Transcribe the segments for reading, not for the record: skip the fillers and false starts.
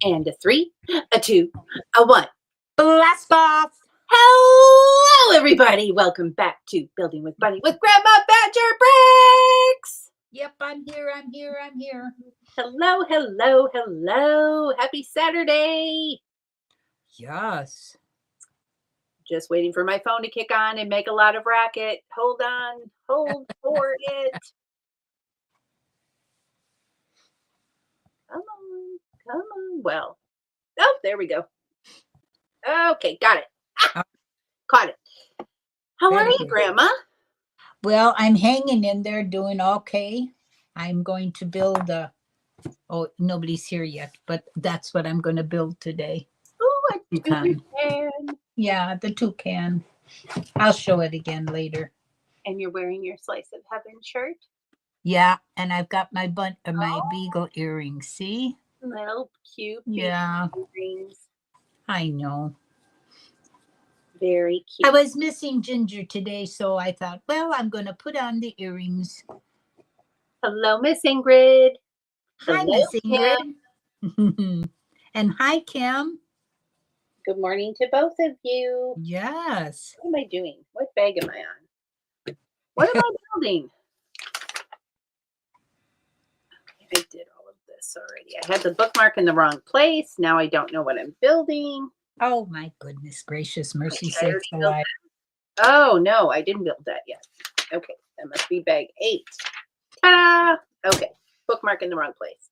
And a 3, a 2, a 1. Blast off! Hello, everybody. Welcome back to Building with Bunneh with Grandma Badger Bricks. Yep, I'm here. Hello, hello, hello. Happy Saturday. Yes. Just waiting for my phone to kick on and make a lot of racket. Hold on. Hold for it. Come on. Well, oh, there we go. Okay, got it. Caught it. How are you, Grandma? Well, I'm hanging in there doing okay. I'm going to build nobody's here yet, but that's what I'm going to build today. Oh, a Toucan. toucan. Yeah, the toucan. I'll show it again later. And you're wearing your Slice of Heaven shirt? Yeah, and I've got my beagle earrings. See? Little cute Yeah. earrings. I know. Very cute. I was missing Ginger today, so I thought, well, I'm going to put on the earrings. Hello, Miss Ingrid. Hi, Miss Ingrid. And hi, Kim. Good morning to both of you. Yes. What am I doing? What bag am I on? What am I building? I did all of this already. I had the bookmark in the wrong place. Now I don't know what I'm building. Oh, my goodness gracious, mercy sakes alive. Oh, no, I didn't build that yet. Okay, that must be bag 8. Ta-da! Okay, bookmark in the wrong place.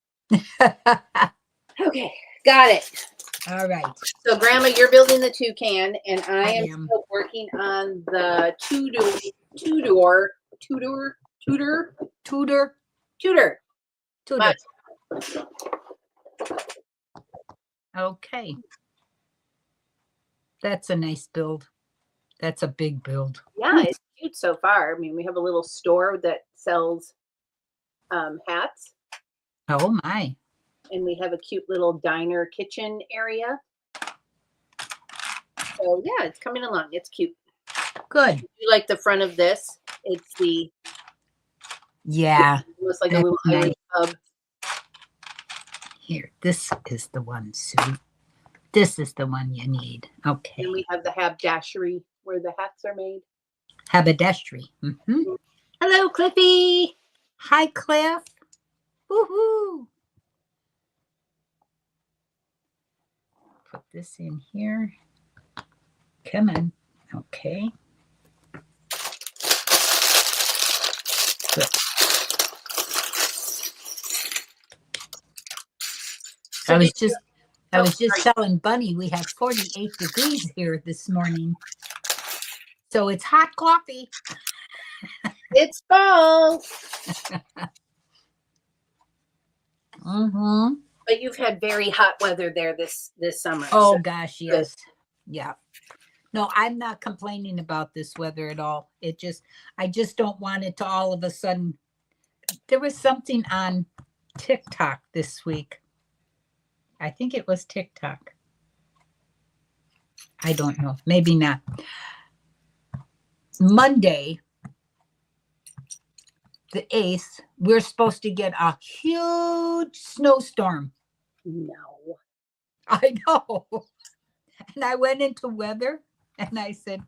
Okay, got it. All right. So, Grandma, you're building the toucan, and I am still working on the Tudor. Okay. That's a nice build. That's a big build. Yeah, it's cute so far. I mean, we have a little store that sells hats. Oh, my. And we have a cute little diner kitchen area. So, yeah, it's coming along. It's cute. Good. You like the front of this? It's the... Yeah. It looks like a little Irish pub. Here, this is the one, Sue. This is the one you need. Okay. And we have the haberdashery where the hats are made. Haberdashery. Mm-hmm. Hello, Cliffy. Hi, Cliff. Woohoo. Put this in here. Come on. Okay. Good. I was just telling Bunneh we have 48 degrees here this morning. So it's hot coffee. It's fall. Mm-hmm. But you've had very hot weather there this summer. Oh, gosh, yes. Yeah. No, I'm not complaining about this weather at all. I just don't want it to all of a sudden. There was something on TikTok this week. I think it was TikTok. I don't know. Maybe not. Monday, the 8th, we're supposed to get a huge snowstorm. No. I know. And I went into weather and I said,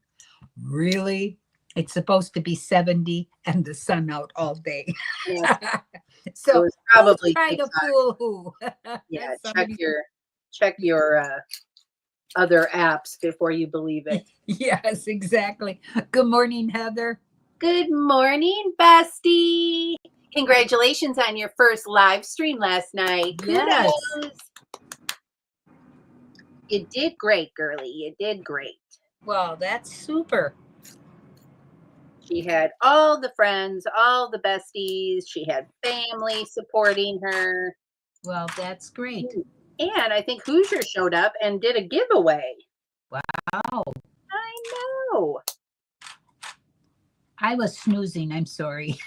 really? It's supposed to be 70 and the sun out all day. Yeah. So it was probably try to fool who. Yeah, check your other apps before you believe it. Yes, exactly. Good morning, Heather. Good morning, bestie. Congratulations on your first live stream last night. Yes. Kudos. You did great, girlie. You did great. Well, that's super. She had all the friends, all the besties. She had family supporting her. Well, that's great. And I think Hoosier showed up and did a giveaway. Wow. I know. I was snoozing. I'm sorry.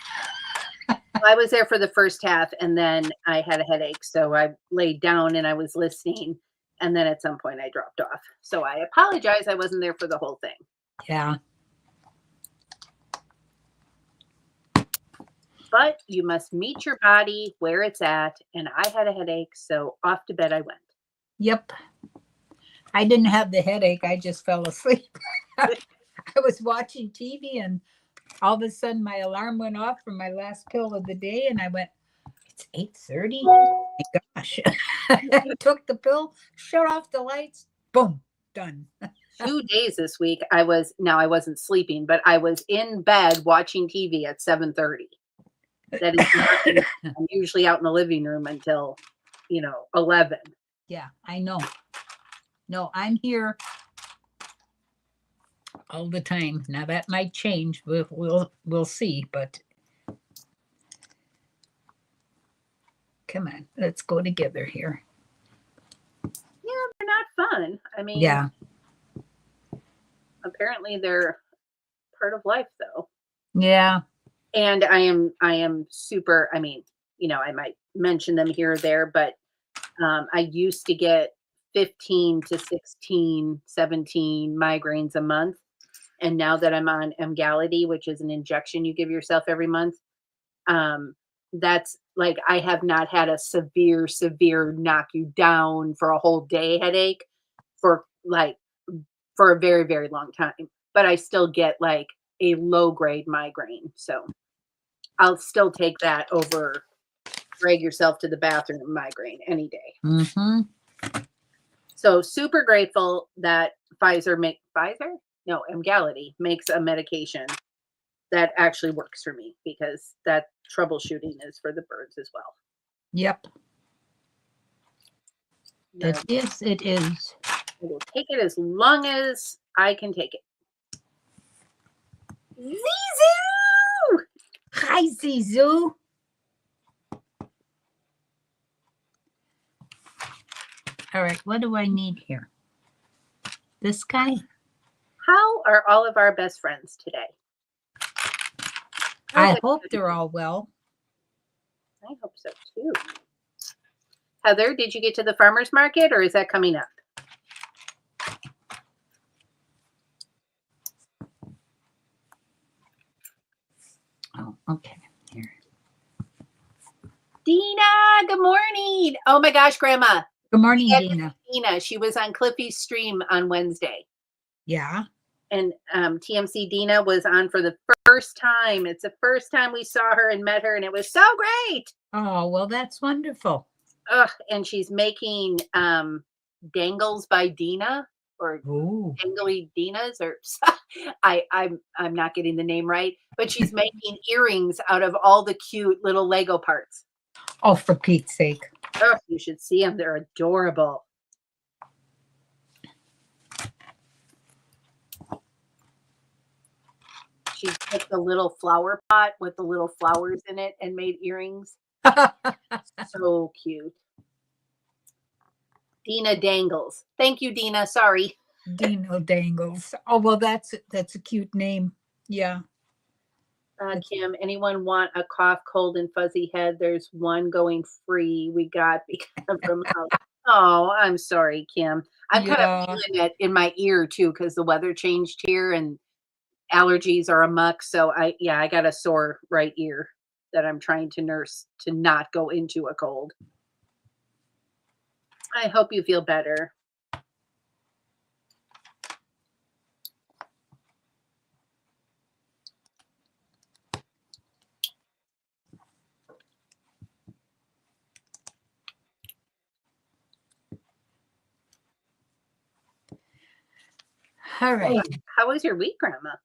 I was there for the first half and then I had a headache. So I laid down and I was listening. And then at some point I dropped off. So I apologize. I wasn't there for the whole thing. Yeah. But you must meet your body where it's at. And I had a headache. So off to bed I went. Yep. I didn't have the headache. I just fell asleep. I was watching TV and all of a sudden my alarm went off for my last pill of the day. And I went, it's 8:30. Oh my gosh. I took the pill, shut off the lights, boom, done. 2 days this week, I wasn't sleeping, but I was in bed watching TV at 7:30. That is not I'm usually out in the living room until, 11. Yeah, I know. No, I'm here all the time. Now that might change. We'll see, but come on, let's go together here. Yeah, they're not fun. I mean, Yeah. apparently they're part of life though. Yeah. And I am super, I mean, I might mention them here or there, but I used to get 15 to 16, 17 migraines a month. And now that I'm on Emgality, which is an injection you give yourself every month, that's like I have not had a severe knock you down for a whole day headache for like for a very, very long time. But I still get like a low grade migraine. So I'll still take that over drag yourself to the bathroom migraine any day. Mm-hmm. So super grateful that Pfizer? No, Emgality makes a medication that actually works for me because that troubleshooting is for the birds as well. Yep. I It is. will take it as long as I can take it. Zizu! Hi, Zizu. All right, what do I need here? This guy? How are all of our best friends today? I hope they're all well. I hope so too. Heather, did you get to the farmer's market or is that coming up? Oh, okay. Here. Dina, good morning. Oh my gosh, Grandma. Good morning, Dina. Dina, she was on Cliffy's stream on Wednesday. Yeah. And TMC Dina was on for the first time. It's the first time we saw her and met her, and it was so great. Oh, well, that's wonderful. And she's making dangles by Dina or dangly Dinas or I'm not getting the name right, but she's making earrings out of all the cute little Lego parts. Oh, for Pete's sake. Oh, you should see them. They're adorable. She took the little flower pot with the little flowers in it and made earrings. So cute. Dina Dangles. Thank you, Dina. Sorry. Dino Dangles. Oh, well, that's a cute name. Yeah. Kim, anyone want a cough, cold, and fuzzy head? There's one going free. We got because from house. Oh, I'm sorry, Kim. I'm kind of feeling it in my ear too because the weather changed here and allergies are amok. So I got a sore right ear that I'm trying to nurse to not go into a cold. I hope you feel better. All right. How was your week, Grandma?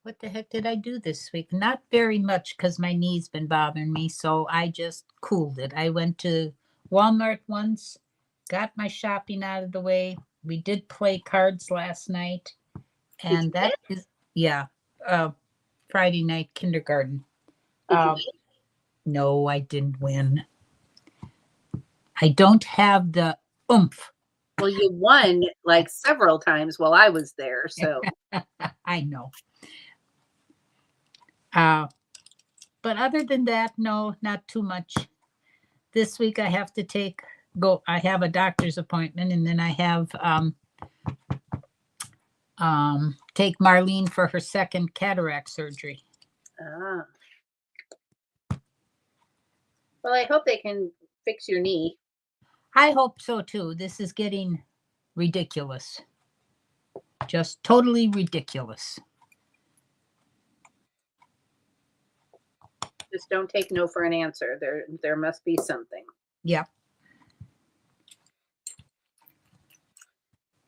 What the heck did I do this week? Not very much because my knee's been bothering me. So I just cooled it. I went to Walmart once, got my shopping out of the way. We did play cards last night. And that is, Friday night kindergarten. Did you win? No, I didn't win. I don't have the oomph. Well, you won like several times while I was there, so. I know. But other than that, no, not too much. This week I have to I have a doctor's appointment and then I have take Marlene for her second cataract surgery. Well, I hope they can fix your knee. I hope so too. This is getting ridiculous. Just totally ridiculous. Just don't take no for an answer. There must be something. Yep.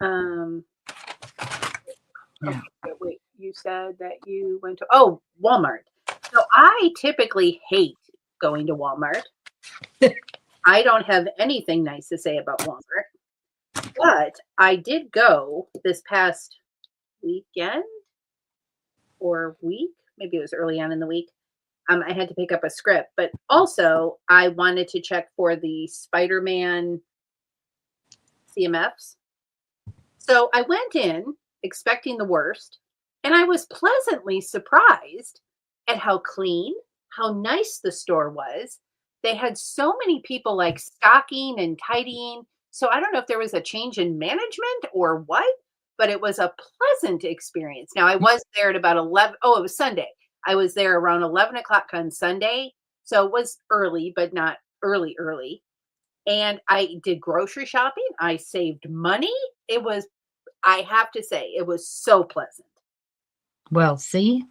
Yeah. Okay, wait, you said that you went to Walmart. So I typically hate going to Walmart. I don't have anything nice to say about Walmart. But I did go this past weekend or week. Maybe it was early on in the week. I had to pick up a script, but also I wanted to check for the Spider-Man CMFs. So I went in expecting the worst, and I was pleasantly surprised at how clean, how nice the store was. They had so many people like stocking and tidying. So I don't know if there was a change in management or what, but it was a pleasant experience. Now I was there at about 11. Oh, it was Sunday. I was there around 11 o'clock on Sunday. So it was early, but not early, early. And I did grocery shopping. I saved money. I have to say, it was so pleasant. Well, see?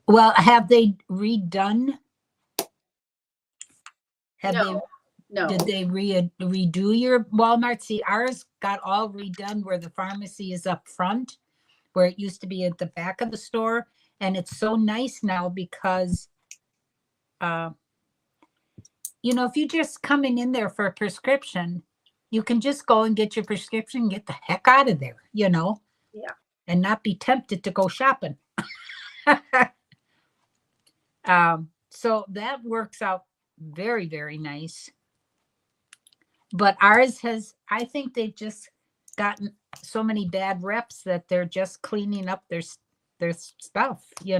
Well, have they redone? No. Did they redo your Walmart? See, ours got all redone where the pharmacy is up front, where it used to be at the back of the store. And it's so nice now because, if you're just coming in there for a prescription, you can just go and get your prescription and get the heck out of there, Yeah. and not be tempted to go shopping. So that works out very, very nice. But ours I think they've just gotten so many bad reps that they're just cleaning up their stuff, Yeah,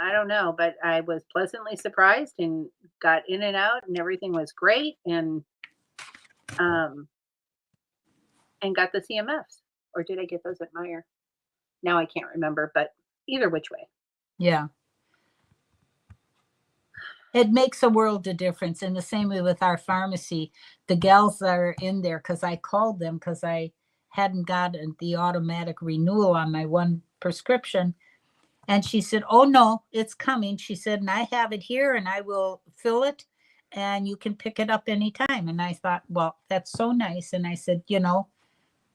I don't know, but I was pleasantly surprised and got in and out and everything was great and got the CMFs. Or did I get those at Meijer? Now I can't remember, but either which way. Yeah. It makes a world of difference. And the same way with our pharmacy, the gals that are in there, because I called them because I hadn't gotten the automatic renewal on my one prescription. And she said, oh, no, it's coming. She said, and I have it here and I will fill it and you can pick it up anytime. And I thought, well, that's so nice. And I said,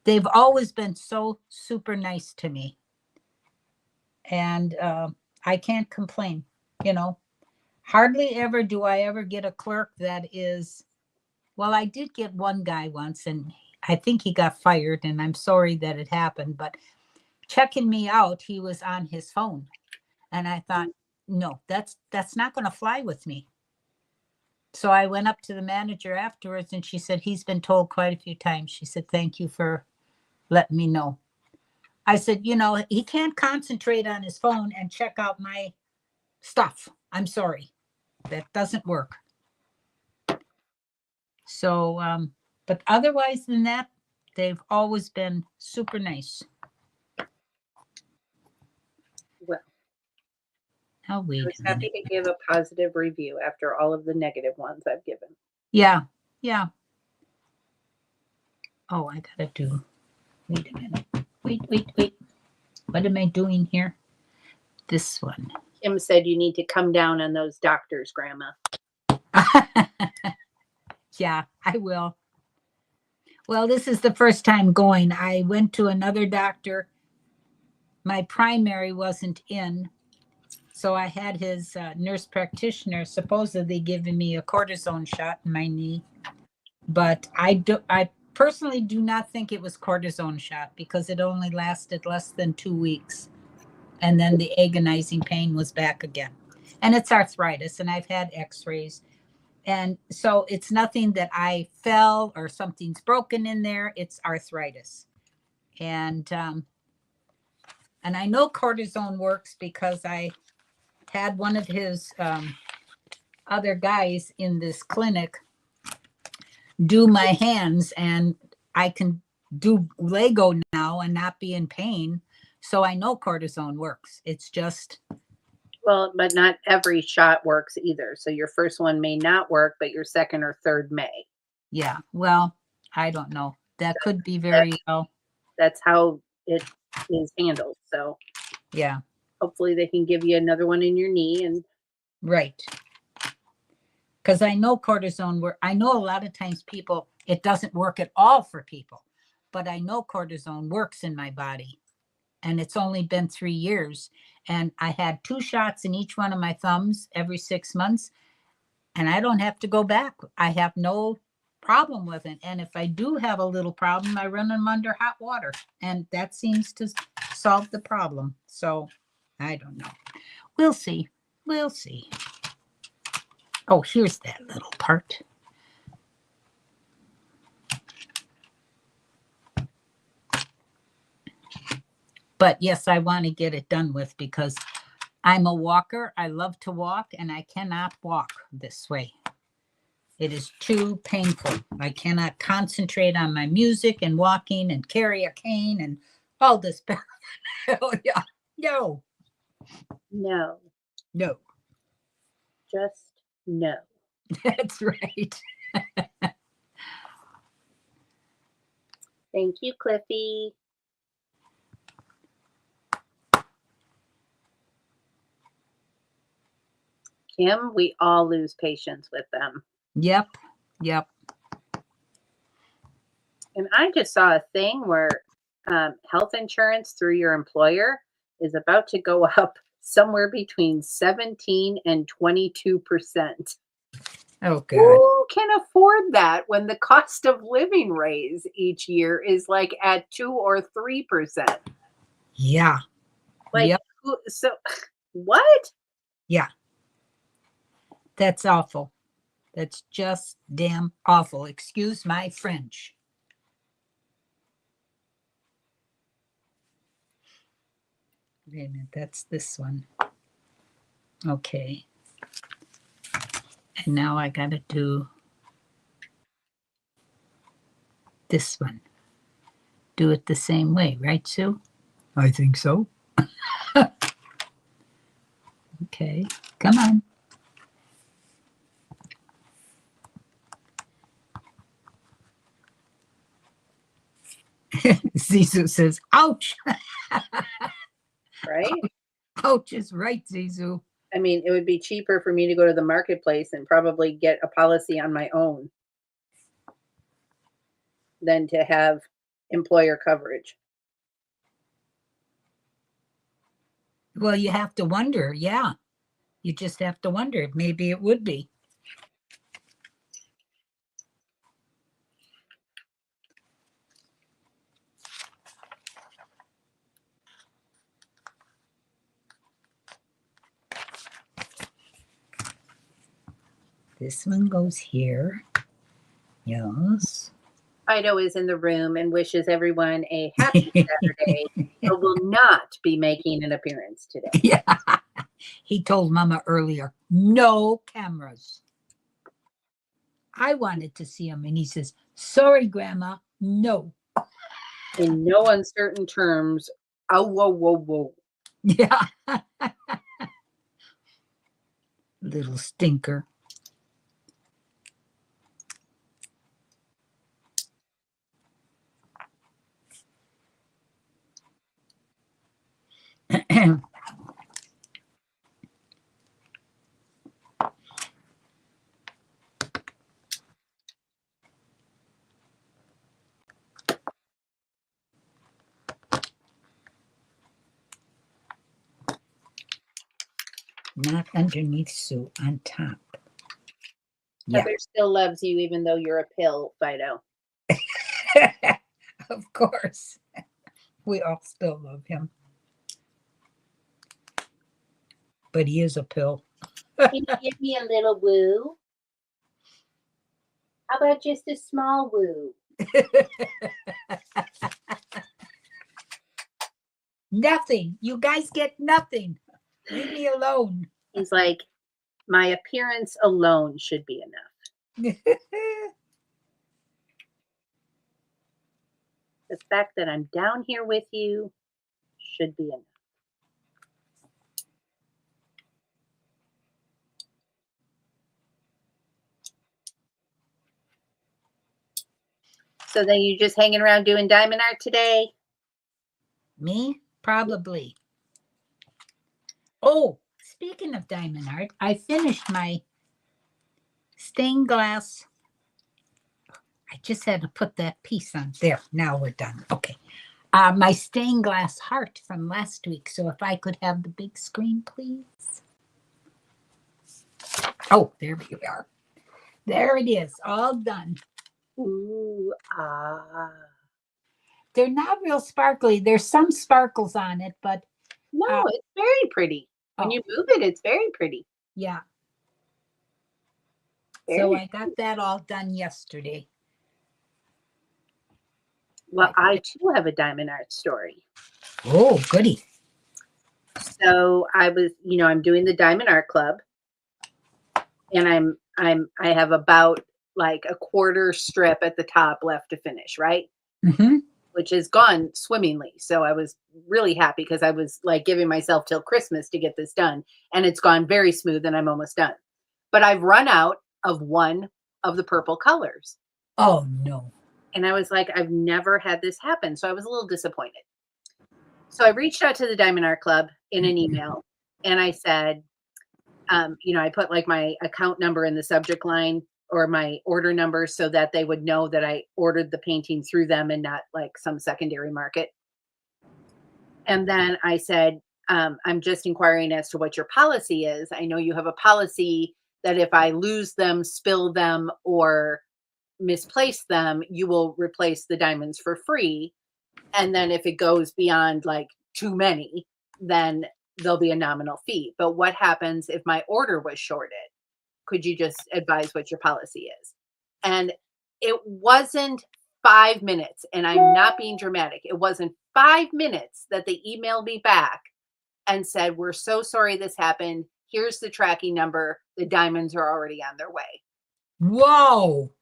they've always been so super nice to me. And I can't complain, Hardly ever do I ever get a clerk that is, well, I did get one guy once and I think he got fired and I'm sorry that it happened, but checking me out, he was on his phone. And I thought, no, that's not going to fly with me. So I went up to the manager afterwards and she said, he's been told quite a few times. She said, thank you for letting me know. I said, he can't concentrate on his phone and check out my stuff. I'm sorry. That doesn't work. So, but otherwise than that, they've always been super nice. Well, I'll wait. I was happy to give a positive review after all of the negative ones I've given. Yeah. Oh, I gotta do. Wait a minute. Wait. What am I doing here? This one. Kim said you need to come down on those doctors, Grandma. Yeah, I will. Well, this is the first time going. I went to another doctor. My primary wasn't in. So I had his nurse practitioner supposedly giving me a cortisone shot in my knee. But I personally do not think it was cortisone shot because it only lasted less than 2 weeks. And then the agonizing pain was back again. And it's arthritis, and I've had x-rays. And so it's nothing that I fell or something's broken in there. It's arthritis. And I know cortisone works because I had one of his other guys in this clinic do my hands, and I can do Lego now and not be in pain. So I know cortisone works. It's just Well, but not every shot works either. So your first one may not work, but your second or third may. Yeah. Well, I don't know. That could be very That's well. that's how it is handled. So Yeah. hopefully they can give you another one in your knee and Right. Because I know cortisone work. I know a lot of times people, it doesn't work at all for people, but I know cortisone works in my body. And it's only been 3 years. And I had 2 shots in each one of my thumbs every 6 months. And I don't have to go back. I have no problem with it. And if I do have a little problem, I run them under hot water. And that seems to solve the problem. So I don't know. We'll see. We'll see. Oh, here's that little part. But yes, I want to get it done with because I'm a walker. I love to walk and I cannot walk this way. It is too painful. I cannot concentrate on my music and walking and carry a cane and all this. Oh, yeah. No, no, no, just no. that's right. Thank you, Cliffy. Kim, we all lose patience with them. Yep. Yep. And I just saw a thing where health insurance through your employer is about to go up somewhere between 17 and 22%. Oh, God. Who can afford that when the cost of living raise each year is like at 2 or 3%? Yeah. Like, Yep. so what? Yeah. That's awful. That's just damn awful. Excuse my French. Wait a minute. That's this one. Okay. And now I got to do this one. Do it the same way, right, Sue? I think so. Okay. Come on. Zizu says, ouch. Right? Ouch is right, Zizu. I mean, it would be cheaper for me to go to the marketplace and probably get a policy on my own than to have employer coverage. Well, you have to wonder. Yeah. You just have to wonder. Maybe it would be. This one goes here. Yes. Fido is in the room and wishes everyone a happy Saturday, but will not be making an appearance today. Yeah. He told Mama earlier, no cameras. I wanted to see him, and he says, sorry, Grandma, no. In no uncertain terms, oh, whoa, whoa, whoa. Yeah. Little stinker. Not underneath, Sue, on top. Yeah. Heather still loves you even though you're a pill, Fido. Of course. We all still love him. But he is a pill. Can you give me a little woo? How about just a small woo? Nothing. You guys get nothing. Leave me alone. He's like, my appearance alone should be enough. The fact that I'm down here with you should be enough. So then you just hanging around doing diamond art today? Me? Probably. Oh, speaking of diamond art, I finished my stained glass. I just had to put that piece on there. Now we're done. Okay. My stained glass heart from last week. So if I could have the big screen, please. Oh, there we are. There it is, all done. Ooh, ah. They're not real sparkly. There's some sparkles on it, but No, it's very pretty. When you move it, it's very pretty. Yeah. Very So I got that all done yesterday. Well, I too have a diamond art story. Oh, goody. So I was, I'm doing the diamond art club, and I have about like a quarter strip at the top left to finish, right? Mm-hmm. Which has gone swimmingly. So I was really happy because I was like giving myself till Christmas to get this done, and it's gone very smooth and I'm almost done. But I've run out of one of the purple colors. Oh, no. And I was like, I've never had this happen. So I was a little disappointed. So I reached out to the Diamond Art Club in an email, and I said, I put like my account number in the subject line or my order number so that they would know that I ordered the painting through them and not like some secondary market. And then I said, I'm just inquiring as to what your policy is. I know you have a policy that if I lose them, spill them, or misplace them, you will replace the diamonds for free. And then if it goes beyond like too many, then there'll be a nominal fee. But what happens if my order was shorted? Could you just advise what your policy is? And it wasn't 5 minutes, and I'm not being dramatic. It wasn't 5 minutes that they emailed me back and said, we're so sorry this happened. Here's the tracking number. The diamonds are already on their way. Whoa.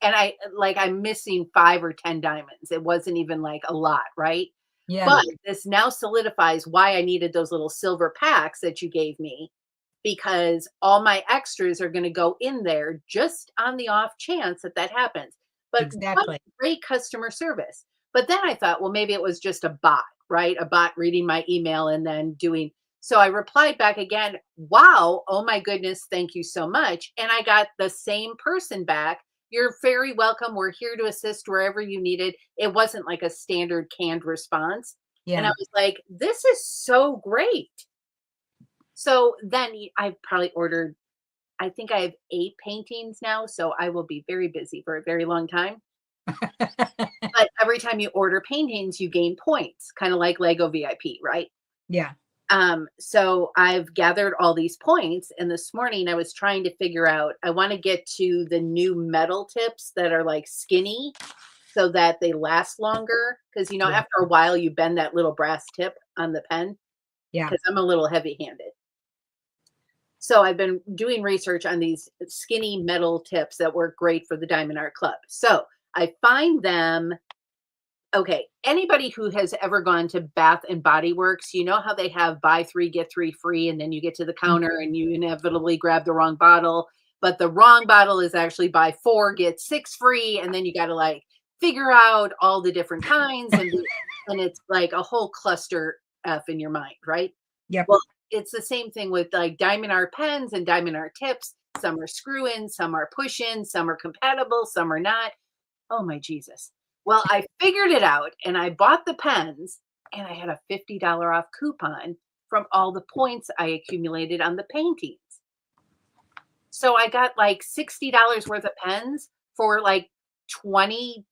And I'm missing 5 or 10 diamonds. It wasn't even like a lot, right? Yeah. But this now solidifies why I needed those little silver packs that you gave me, because all my extras are going to go in there just on the off chance that happens. But Exactly. what great customer service. But then I thought, well, maybe it was just a bot, right? A bot reading my email and then doing. So I replied back again, wow, oh my goodness, thank you so much. And I got the same person back. You're very welcome. We're here to assist wherever you need it. It wasn't like a standard canned response. Yeah. And I was like, this is so great. So then I've probably ordered, I think I have 8 paintings now. So I will be very busy for a very long time. But every time you order paintings, you gain points, kind of like Lego VIP, right? Yeah. So I've gathered all these points, and this morning I was trying to figure out, I want to get to the new metal tips that are like skinny so that they last longer. Because, Yeah. after a while you bend that little brass tip on the pen. Yeah. Because I'm a little heavy handed. So I've been doing research on these skinny metal tips that work great for the Diamond Art Club. So I find them. Okay, anybody who has ever gone to Bath and Body Works, you know how they have buy 3, get 3 free, and then you get to the counter and you inevitably grab the wrong bottle, but the wrong bottle is actually buy 4, get 6 free, and then you got to like figure out all the different kinds, and it's like a whole cluster F in your mind, right? Yep. Well, it's the same thing with like Diamond Art pens and Diamond Art tips. Some are screw-in, some are push-in, some are compatible, some are not. Oh my Jesus. Well, I figured it out, and I bought the pens, and I had a $50 off coupon from all the points I accumulated on the paintings. So I got like $60 worth of pens for like $21.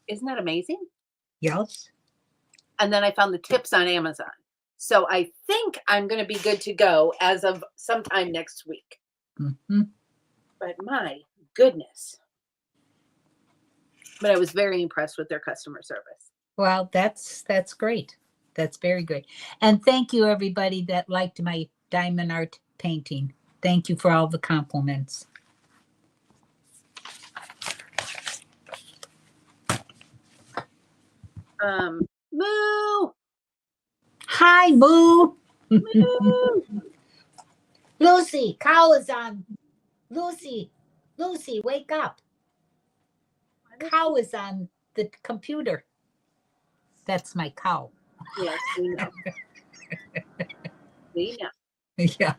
Isn't that amazing? Yes. And then I found the tips on Amazon. So I think I'm going to be good to go as of sometime next week. Mm-hmm. But my goodness. But I was very impressed with their customer service. Well, that's great. That's very great. And thank you everybody that liked my diamond art painting. Thank you for all the compliments. Moo! Hi, Moo. Moo! Lucy, cow is on. Lucy, Lucy, wake up. Cow is on the computer. That's my cow. Yes, we know. We know. Yeah.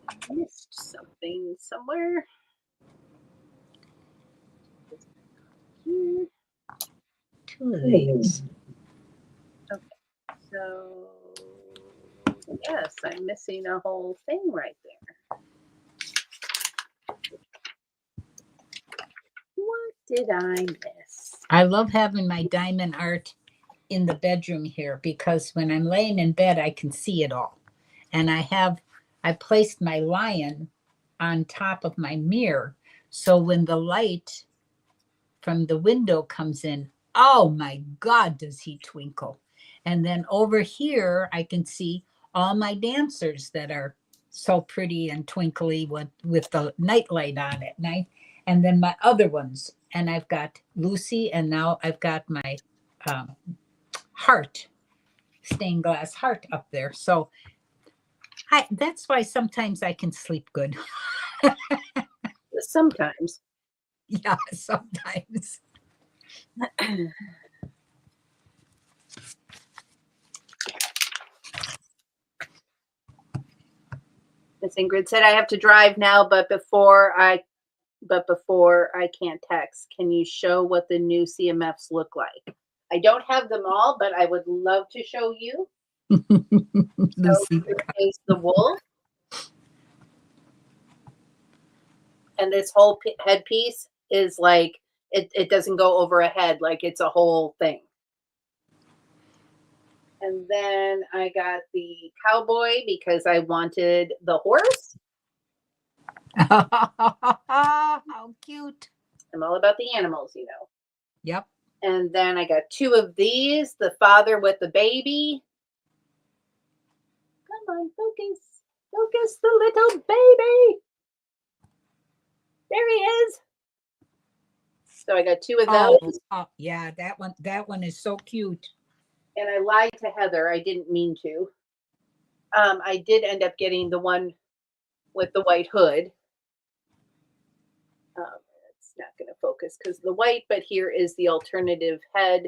I missed something somewhere. Here. 2 of these. So, yes, I'm missing a whole thing right there. What did I miss? I love having my diamond art in the bedroom here because when I'm laying in bed, I can see it all. And I placed my lion on top of my mirror. So when the light from the window comes in, oh my God, does he twinkle. And then over here, I can see all my dancers that are so pretty and twinkly with the night light on at night. And then my other ones. And I've got Lucy, and now I've got my heart, stained glass heart up there. So that's why sometimes I can sleep good. Sometimes. Yeah, sometimes. Miss Ingrid said I have to drive now, but before I can't text. Can you show what the new CMFs look like? I don't have them all, but I would love to show you. So here is the wolf. And this whole headpiece is like, it doesn't go over a head, like it's a whole thing. And then I got the cowboy because I wanted the horse. How cute. I'm all about the animals, you know. Yep. And then I got 2 of these, the father with the baby. Come on, focus. Focus the little baby. There he is. So I got 2 of those. Oh, yeah, that one is so cute. And I lied to Heather. I didn't mean to. I did end up getting the one with the white hood. It's not going to focus because the white, but here is the alternative head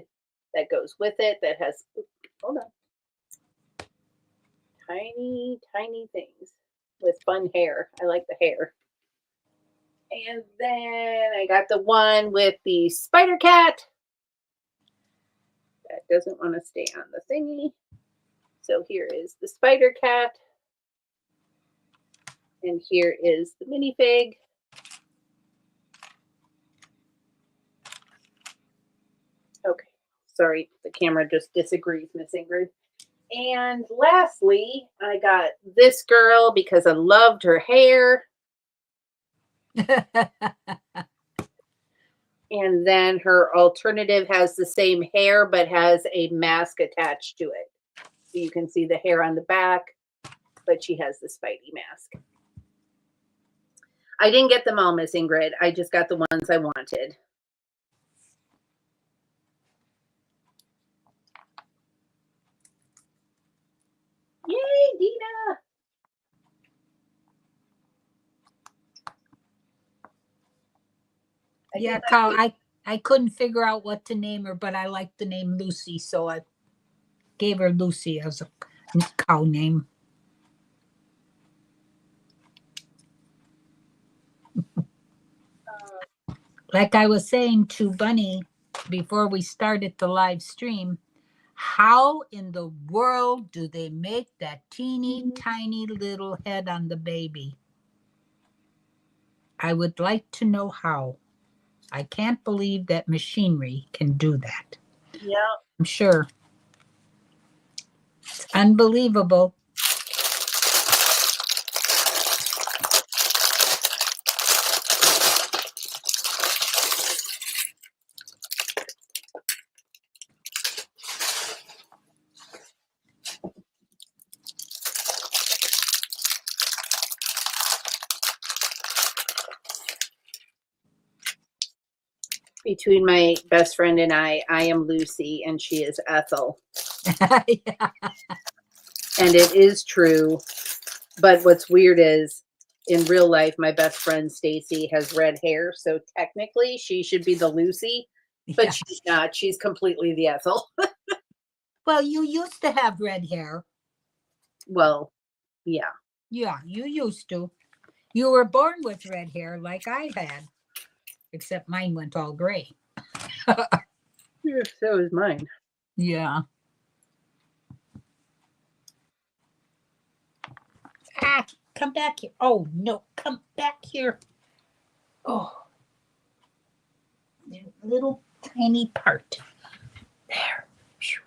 that goes with it that has, hold on, tiny, tiny things with fun hair. I like the hair. And then I got the one with the spider cat. That doesn't want to stay on the thingy. So here is the spider cat. And here is the minifig. Okay, sorry, the camera just disagrees, Miss Ingrid. And lastly, I got this girl because I loved her hair. And then her alternative has the same hair, but has a mask attached to it. So you can see the hair on the back, but she has the Spidey mask. I didn't get them all, Miss Ingrid. I just got the ones I wanted. Yay, Dina! Yeah, Carl, I couldn't figure out what to name her, but I liked the name Lucy, so I gave her Lucy as a cow name. Like I was saying to Bunny before we started the live stream, how in the world do they make that teeny tiny little head on the baby? I would like to know how. I can't believe that machinery can do that. Yeah. I'm sure. It's unbelievable. Between my best friend and I am Lucy and she is Ethel. Yeah. And it is true. But what's weird is in real life, my best friend Stacy has red hair, so technically she should be the Lucy, but Yeah. she's not. She's completely the Ethel. Well, you used to have red hair. Well, yeah. Yeah, you used to. You were born with red hair like I had, except mine went all gray. Yeah, so is mine. Yeah. Ah, come back here. Oh, no, come back here. Oh, little tiny part. There.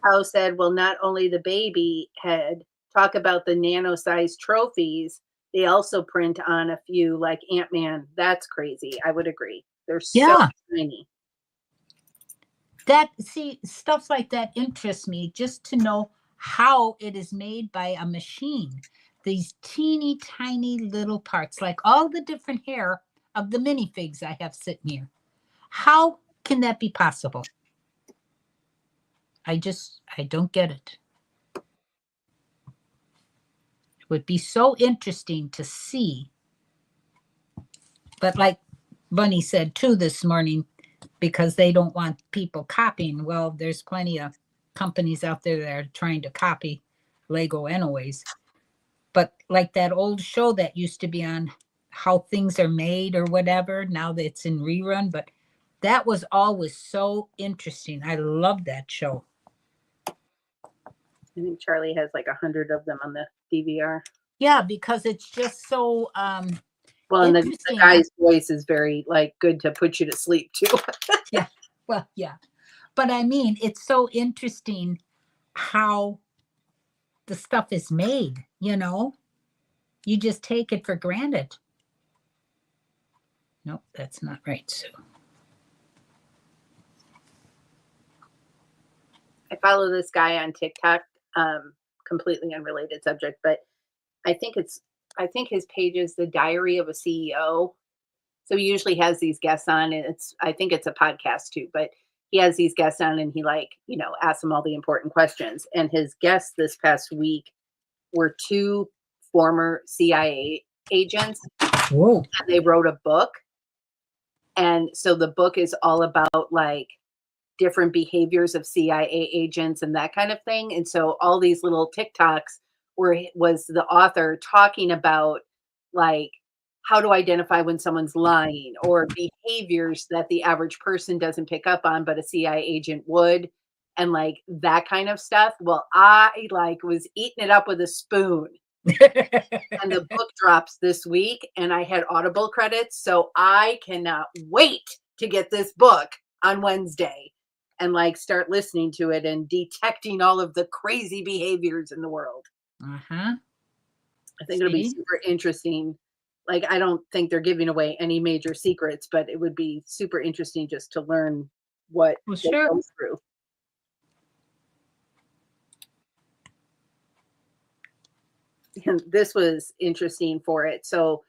Howe said, well, not only the baby head, talk about the nano-sized trophies. They also print on a few like Ant-Man. That's crazy. I would agree. They're so Yeah. tiny. See, stuff like that interests me just to know how it is made by a machine. These teeny tiny little parts, like all the different hair of the minifigs I have sitting here. How can that be possible? I don't get it. It would be so interesting to see. But like Bunny said too this morning, because they don't want people copying. Well, there's plenty of companies out there that are trying to copy Lego anyways. But like that old show that used to be on how things are made or whatever, now that it's in rerun, but that was always so interesting. I love that show. I think Charlie has like 100 of them on the DVR. Yeah, because it's just so well, and the interesting. guy's voice is very like good to put you to sleep too. Yeah, well, yeah. But I mean, it's so interesting how the stuff is made, you know? You just take it for granted. Nope, that's not right, Sue. I follow this guy on TikTok, completely unrelated subject, but I think his page is the Diary of a CEO. So he usually has these guests on, and I think it's a podcast too, but he has these guests on and he asks them all the important questions. And his guests this past week were two former CIA agents. Whoa. And they wrote a book. And so the book is all about like different behaviors of CIA agents and that kind of thing. And so all these little TikToks was the author talking about like how to identify when someone's lying or behaviors that the average person doesn't pick up on, but a CIA agent would, and like that kind of stuff. Well, I like was eating it up with a spoon. And the book drops this week and I had Audible credits. So I cannot wait to get this book on Wednesday and like start listening to it and detecting all of the crazy behaviors in the world. Uh-huh. I think it'll be super interesting. Like, I don't think they're giving away any major secrets, but it would be super interesting just to learn what they go through. And this was interesting for it. So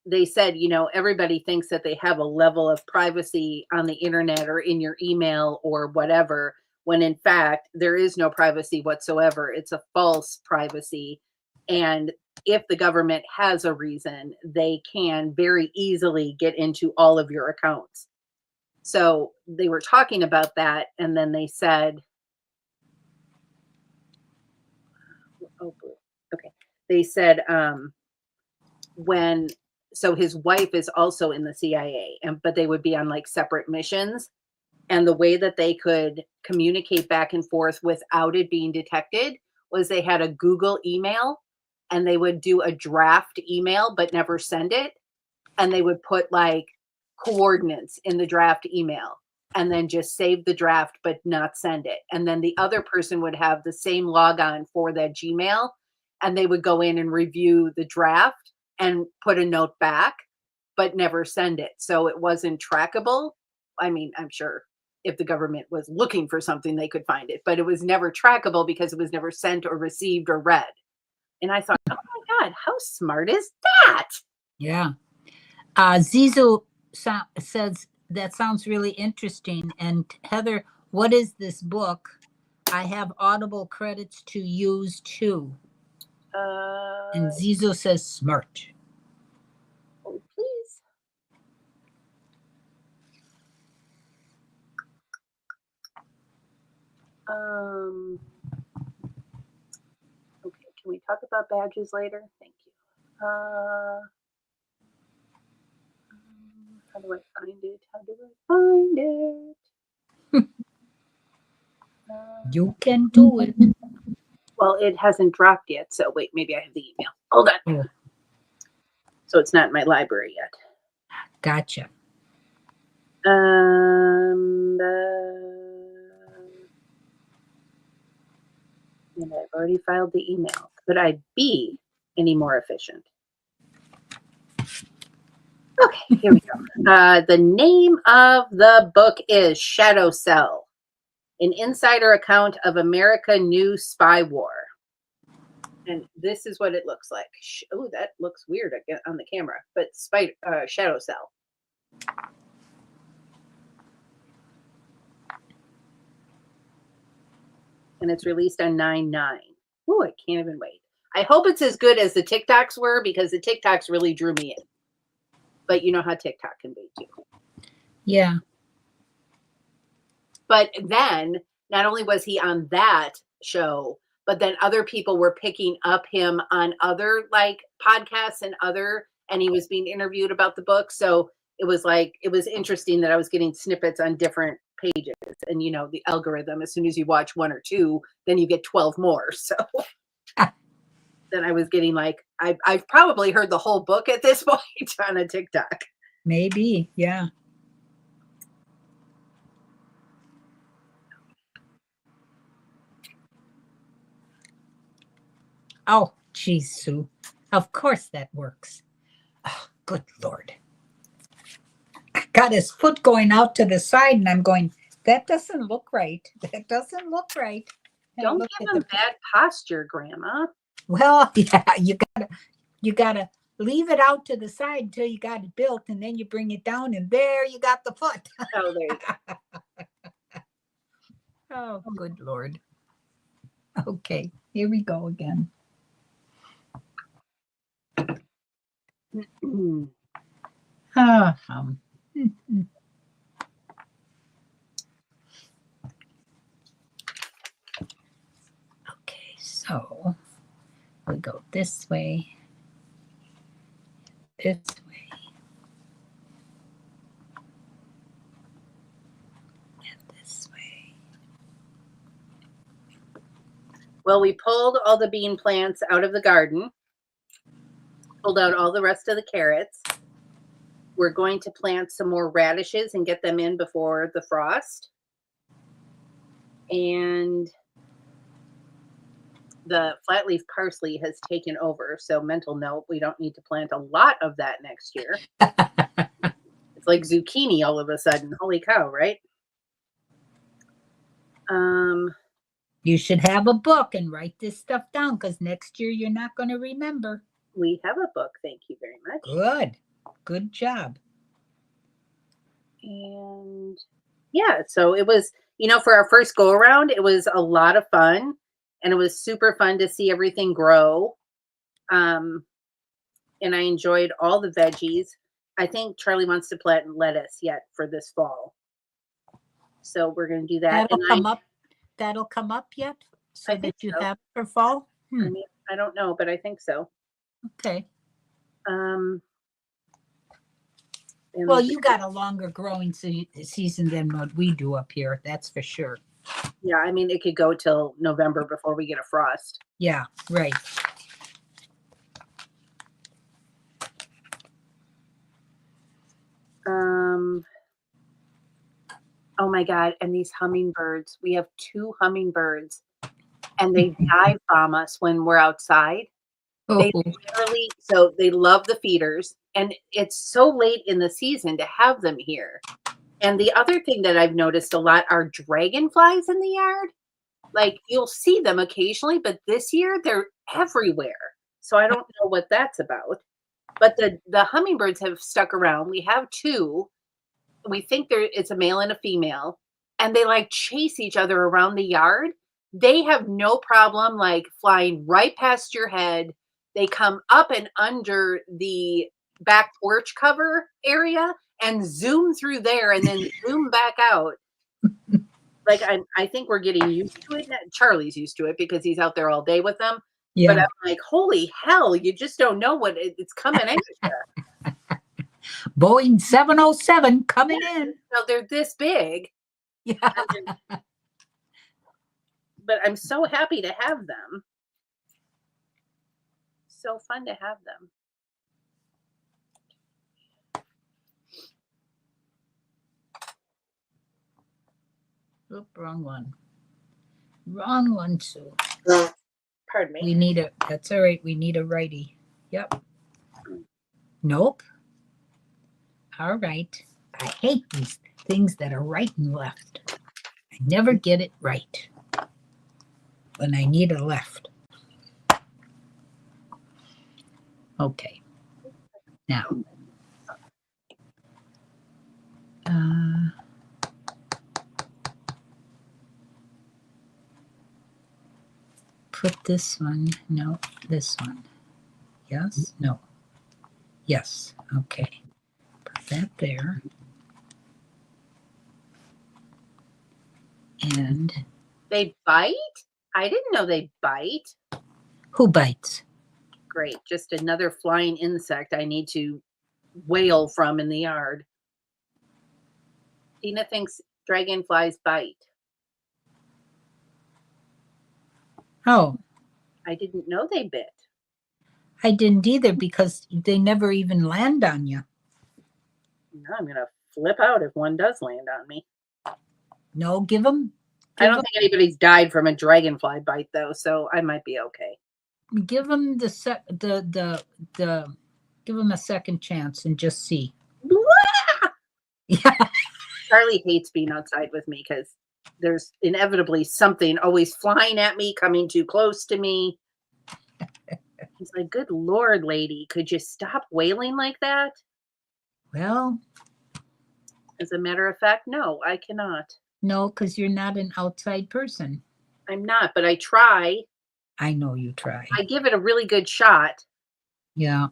they said, everybody thinks that they have a level of privacy on the internet or in your email or whatever, when in fact, there is no privacy whatsoever. It's a false privacy. And if the government has a reason, they can very easily get into all of your accounts. So they were talking about that. And then they said, okay. They said, so his wife is also in the CIA, but they would be on like separate missions. And the way that they could communicate back and forth without it being detected was they had a Google email and they would do a draft email, but never send it. And they would put like coordinates in the draft email and then just save the draft, but not send it. And then the other person would have the same logon for that Gmail and they would go in and review the draft and put a note back, but never send it. So it wasn't trackable. I mean, I'm sure if the government was looking for something, they could find it, but it was never trackable because it was never sent or received or read. And I thought, oh my God, how smart is that? Yeah. Zizu says, that sounds really interesting. And Heather, what is this book? I have Audible credits to use too. And Zizo says smart. Oh, please. Okay, can we talk about badges later? Thank you. How do I find it? How do I find it? You can do it. Well, it hasn't dropped yet, so wait, maybe I have the email. Hold on. Oh, So it's not in my library yet. gotcha. And I've already filed the email. Could I be any more efficient? Okay, here we go. The name of the book is Shadow Cell, an insider account of America New Spy War. And this is what it looks like. Oh, that looks weird on the camera, but Shadow Cell. And it's released on 9/9. Oh, I can't even wait. I hope it's as good as the TikToks were, because the TikToks really drew me in. But you know how TikTok can be too. Yeah. But then not only was he on that show, but then other people were picking up him on other like podcasts and he was being interviewed about the book. So it was interesting that I was getting snippets on different pages, and you know, the algorithm, as soon as you watch one or two, then you get 12 more. So then I was getting like, I've probably heard the whole book at this point on a TikTok. Maybe. Yeah. Oh, geez, Sue. Of course that works. Oh, good Lord. I got his foot going out to the side, and I'm going, that doesn't look right. That doesn't look right. And Don't give him bad posture, Grandma. Well, yeah, you gotta leave it out to the side until you got it built, and then you bring it down, and there you got the foot. Oh, there you go. Oh, good Lord. Okay, here we go again. Okay, so we go this way, and this way. Well, we pulled all the bean plants out of the garden, pulled out all the rest of the carrots. We're going to plant some more radishes and get them in before the frost. And the flatleaf parsley has taken over. So mental note, we don't need to plant a lot of that next year. It's like zucchini all of a sudden. Holy cow, right? You should have a book and write this stuff down, because next year you're not going to remember. We have a book. Thank you very much. Good job. And yeah, so it was, you know, for our first go around, it was a lot of fun, and it was super fun to see everything grow. And I enjoyed all the veggies. I think Charlie wants to plant lettuce yet for this fall. So we're going to do that. That'll come up yet? So I think that you so. have for fall? I mean, I don't know, but I think so. Okay. And Well, you got a longer growing season than what we do up here. That's for sure. yeah, I mean, it could go till November before we get a frost. Yeah, right. Oh my God. And these hummingbirds, we have 2 hummingbirds, and they dive bomb us when we're outside. They literally, so they love the feeders, and it's so late in the season to have them here. And the other thing that I've noticed a lot are dragonflies in the yard. Like, you'll see them occasionally, but this year they're everywhere. So I don't know what that's about. But the hummingbirds have stuck around. We have 2. We think it's a male and a female, and they like chase each other around the yard. they have no problem like flying right past your head. They come up and under the back porch cover area and zoom through there and then zoom back out. Like I think we're getting used to it now. Charlie's used to it because he's out there all day with them. But Yeah. I'm like, holy hell, you just don't know what it's coming at you. Boeing 707 coming in. No, they're this big. Yeah. But I'm so happy to have them. So fun to have them. Oop, wrong one. Wrong one, Sue. Pardon me. We need a, that's all right. We need a righty. Yep. Nope. All right. I hate these things that are right and left. I never get it right when I need a left. Okay. Now, put this one, no, this one. Yes, no. Yes, okay. Put that there. And They bite? I didn't know they bite. who bites? Great. Just another flying insect I need to wail from in the yard. Dina thinks dragonflies bite. Oh, I didn't know they bit. I didn't either because they never even land on you. Now I'm going to flip out if one does land on me. No, give them. I don't think anybody's died from a dragonfly bite though, so I might be okay. Give them give them a second chance and just see. Yeah. Charlie hates being outside with me because there's inevitably something always flying at me, coming too close to me. He's like, good Lord, lady, could you stop wailing like that? Well, As a matter of fact, no, I cannot. no, because you're not an outside person. I'm not, but I try. I know you try. I give it a really good shot. Yeah.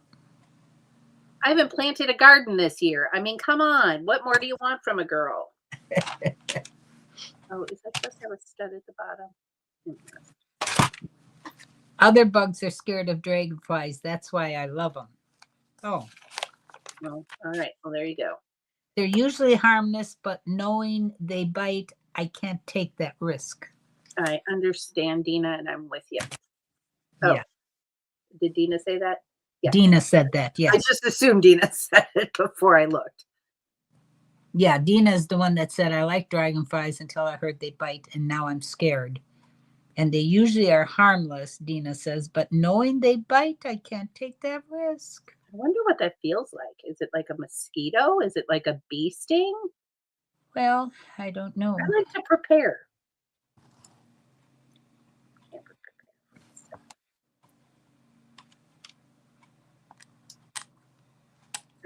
I haven't planted a garden this year. I mean, come on. What more do you want from a girl? Oh, is that supposed to have a stud at the bottom? Other bugs are scared of dragonflies. That's why I love them. Oh. Well, all right. Well, there you go. They're usually harmless, but knowing they bite, I can't take that risk. I understand, Dina, and I'm with you. Oh, yeah. Did Dina say that? Yeah. Dina said that, yes. I just assumed Dina said it before I looked. Yeah, Dina is the one that said, I like dragonflies until I heard they bite, and now I'm scared. And they usually are harmless, Dina says, but knowing they bite, I can't take that risk. I wonder what that feels like. Is it like a mosquito? Is it like a bee sting? Well, I don't know. I like to prepare.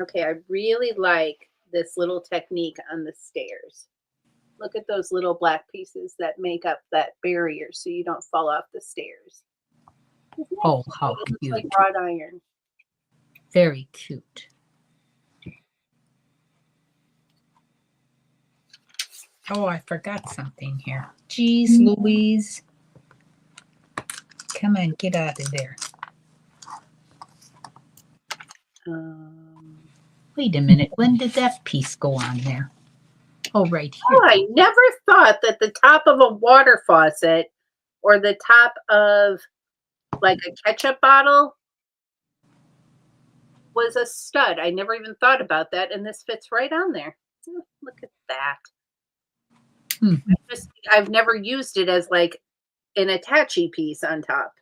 Okay, I really like this little technique on the stairs. Look at those little black pieces that make up that barrier so you don't fall off the stairs. Oh, how cute. It looks like wrought iron. Very cute. Oh, I forgot something here. Jeez Louise. Come on, get out of there. Wait a minute. When did that piece go on there? Oh, right here. Oh, I never thought that the top of a water faucet or the top of like a ketchup bottle was a stud. I never even thought about that, and this fits right on there. Oh, look at that. I've never used it as like an attaché piece on top.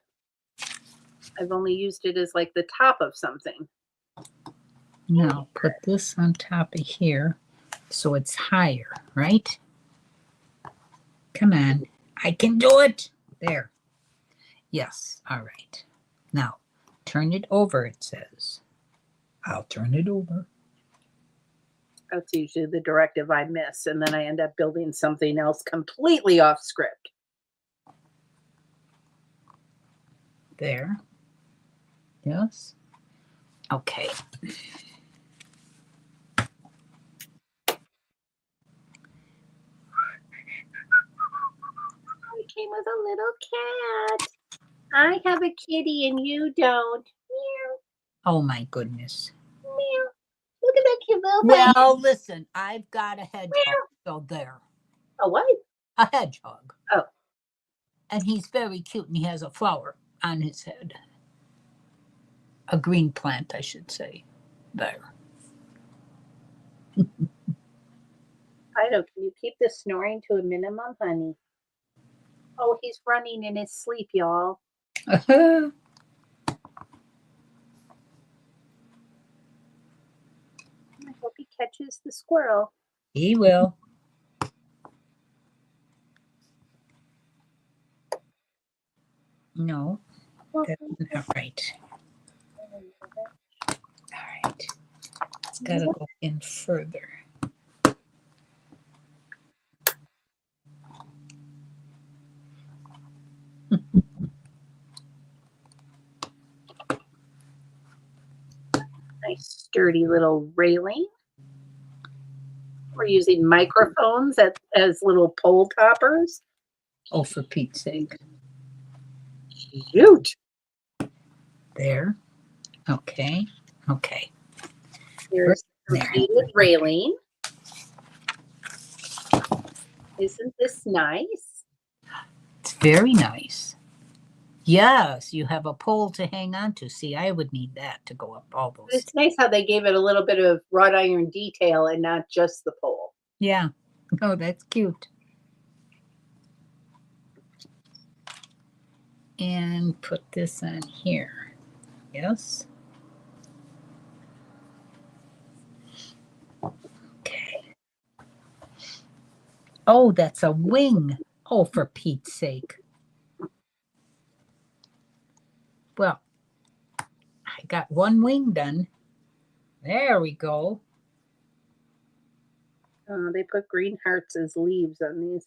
I've only used it as like the top of something. Now put this on top of here so it's higher, right? Come on. I can do it. There. Yes. All right. Now turn it over, it says. I'll turn it over. That's usually the directive I miss, and then I end up building something else completely off script. There. Yes. Okay. I came with a little cat. I have a kitty and you don't. Meow, Oh my goodness. meow. Look at that cute little thing. Well, listen, I've got a hedgehog. So there. A what? A hedgehog. Oh. And he's very cute and he has a flower on his head. A green plant, I should say. There. Fido, can you keep the snoring to a minimum, honey? Oh, he's running in his sleep, y'all. I hope he catches the squirrel. He will. No, that's not right. All right. It's got to go in further. Nice sturdy little railing. We're using microphones as little pole toppers. Oh, for Pete's sake. Shoot. There. Okay. Okay. Here's the There. repeated railing. Isn't this nice? It's very nice. Yes, you have a pole to hang on to. See, I would need that to go up all those. It's nice how they gave it a little bit of wrought iron detail and not just the pole. Yeah. Oh, that's cute. And put this on here. Yes. Okay. Oh, that's a wing. Oh, for Pete's sake. Well, I got one wing done. There we go. They put green hearts as leaves on these.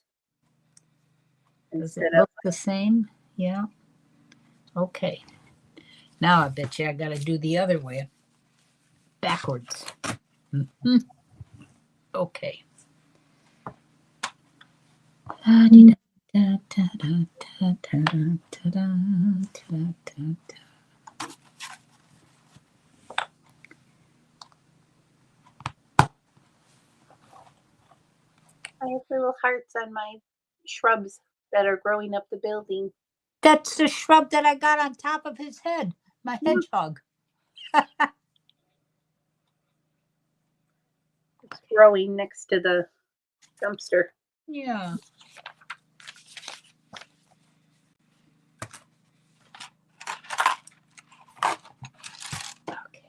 Does it look the same? Yeah. Okay. Now I bet you I got to do the other way. Backwards. Mm-hmm. Okay. I have little hearts on my shrubs that are growing up the building. That's the shrub that I got on top of his head, my hedgehog. It's growing next to the dumpster. Yeah. Okay.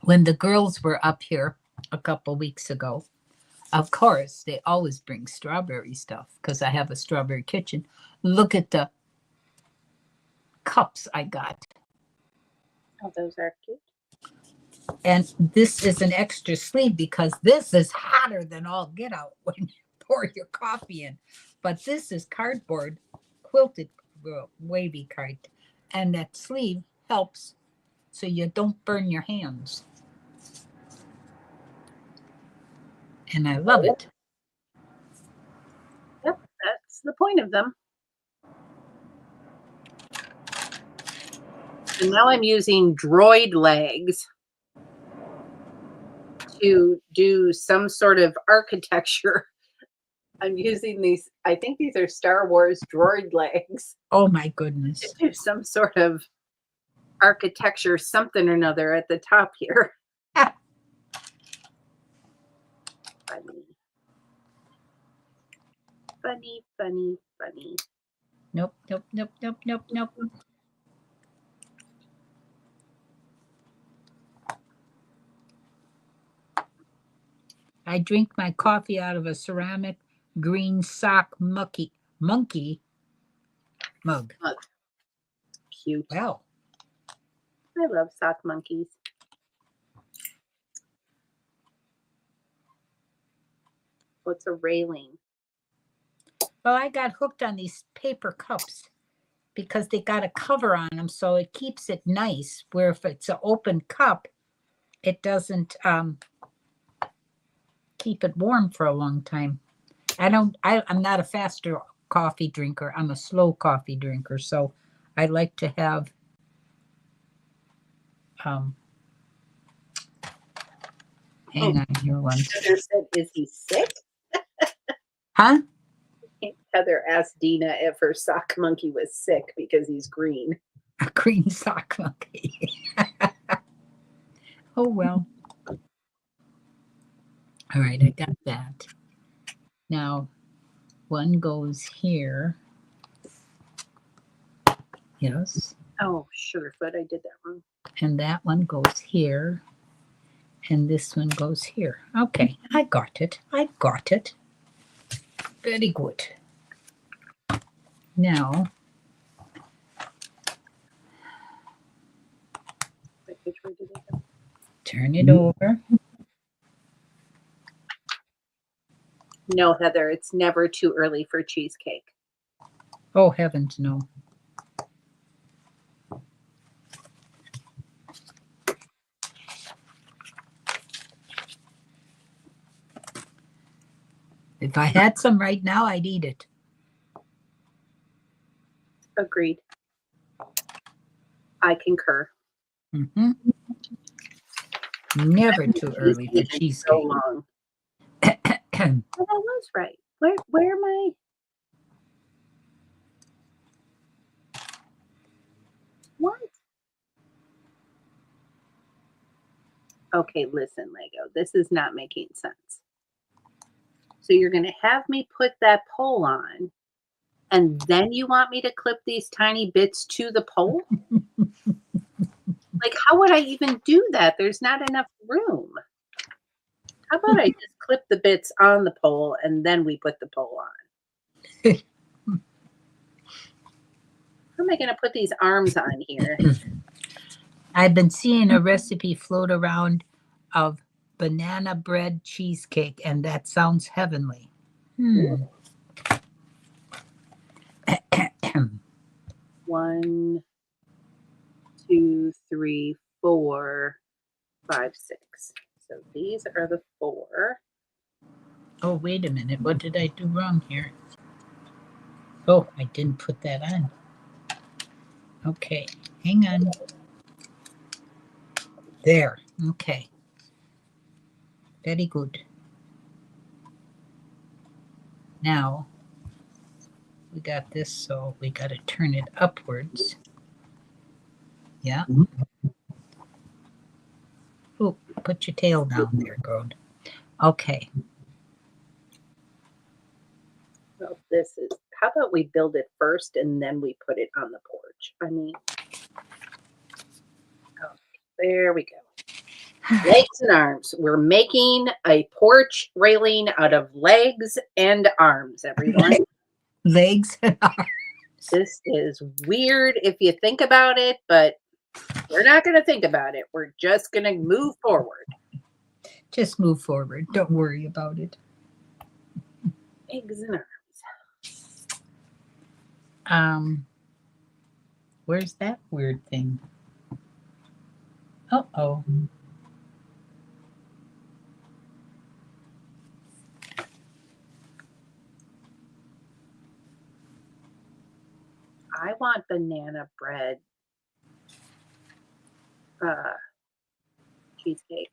When the girls were up here a couple weeks ago, of course, they always bring strawberry stuff because I have a strawberry kitchen. Look at the cups I got. Oh, those are cute. And this is an extra sleeve because this is hotter than all get out when you pour your coffee in. But this is cardboard, quilted wavy card. And that sleeve helps so you don't burn your hands. And I love it. Yep, that's the point of them. And now I'm using droid legs to do some sort of architecture. I'm using these, I think these are Star Wars droid legs. Oh my goodness. To do some sort of architecture, something or another at the top here. Funny. Funny, funny, funny. Nope, nope, nope, nope, nope, nope. I drink my coffee out of a ceramic green sock monkey mug. Cute. Wow. I love sock monkeys. What's a railing? Well, I got hooked on these paper cups because they got a cover on them, so it keeps it nice. Where if it's an open cup, it doesn't keep it warm for a long time. I'm not a faster coffee drinker. I'm a slow coffee drinker, so I like to have hang on here one. Heather said, is he sick? Huh? Heather asked Dina if her sock monkey was sick because he's green. A green sock monkey. Oh, well. All right, I got that. Now, one goes here. Yes. Oh, Sugarfoot, I did that wrong. And that one goes here. And this one goes here. Okay, I got it. I got it. Very good. Now, Wait, which way did it go? turn it over. No, Heather, it's never too early for cheesecake. Oh, heavens, no. If I had some right now, I'd eat it. Agreed. I concur. Mm-hmm. Never too early for So cheesecake. long. Oh, that was right. Where am I? What? Okay, listen, Lego. This is not making sense. So you're going to have me put that pole on, and then you want me to clip these tiny bits to the pole? Like, how would I even do that? There's not enough room. How about I just clip the bits on the pole and then we put the pole on? How am I going to put these arms on here? I've been seeing a recipe float around of banana bread cheesecake, and that sounds heavenly. 1, 2, 3, 4, 5, 6. So these are the 4. Oh, wait a minute. What did I do wrong here? Oh, I didn't put that on. Okay, hang on. There. Okay. Very good. Now, we got this, so we got to turn it upwards. Yeah. Oh, put your tail down there, girl. Okay. Well, this is, how about we build it first and then we put it on the porch? I mean, oh, there we go. Legs and arms. We're making a porch railing out of legs and arms, everyone. Legs and arms. This is weird if you think about it, but we're not going to think about it. We're just going to move forward. Just move forward. Don't worry about it. Legs and arms. Where's that weird thing? Uh-oh. I want banana bread cheesecake.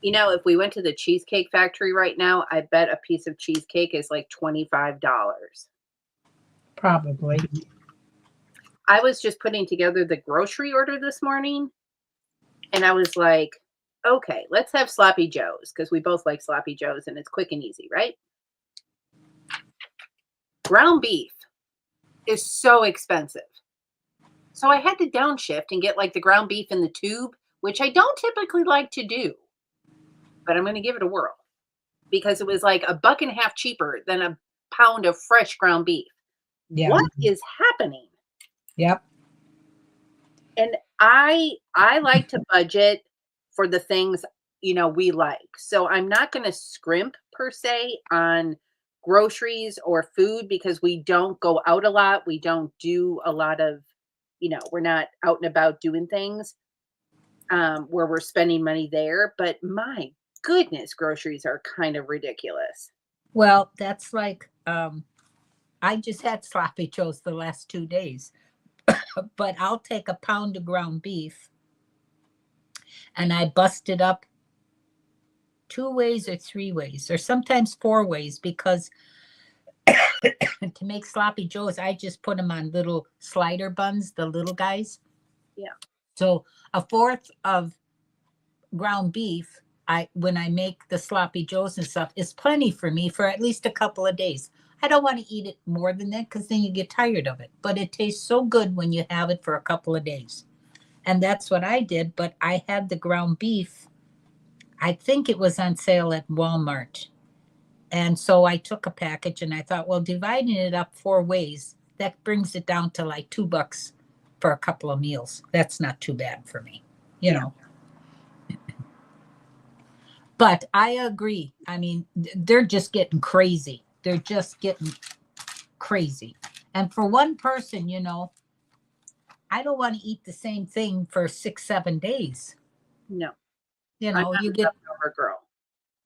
You know, if we went to the Cheesecake Factory right now, I bet a piece of cheesecake is like $25. Probably. I was just putting together the grocery order this morning, and I was like, okay, let's have Sloppy Joe's because we both like Sloppy Joe's and it's quick and easy, right? Ground beef is so expensive. So I had to downshift and get like the ground beef in the tube, which I don't typically like to do, but I'm going to give it a whirl because it was like $1.50 cheaper than a pound of fresh ground beef. Yeah. What is happening? Yep. And I like to budget for the things we like. So I'm not going to scrimp per se on groceries or food because we don't go out a lot. We don't do a lot of, we're not out and about doing things where we're spending money there. But my goodness, groceries are kind of ridiculous. Well, that's like I just had sloppy joes the last 2 days, but I'll take a pound of ground beef and I bust it up 2 ways or 3 ways, or sometimes 4 ways, because to make sloppy joes, I just put them on little slider buns, the little guys. Yeah. So a fourth of ground beef, when I make the sloppy joes and stuff, is plenty for me for at least a couple of days. I don't want to eat it more than that because then you get tired of it. But it tastes so good when you have it for a couple of days. And that's what I did. But I had the ground beef. I think it was on sale at Walmart. And so I took a package and I thought, well, dividing it up 4 ways, that brings it down to like $2 for a couple of meals. That's not too bad for me, you Yeah. know. But I agree. I mean, they're just getting crazy. They're just getting crazy. And for one person, I don't want to eat the same thing for 6, 7 days. No, You I'm know, not you a get, leftover girl.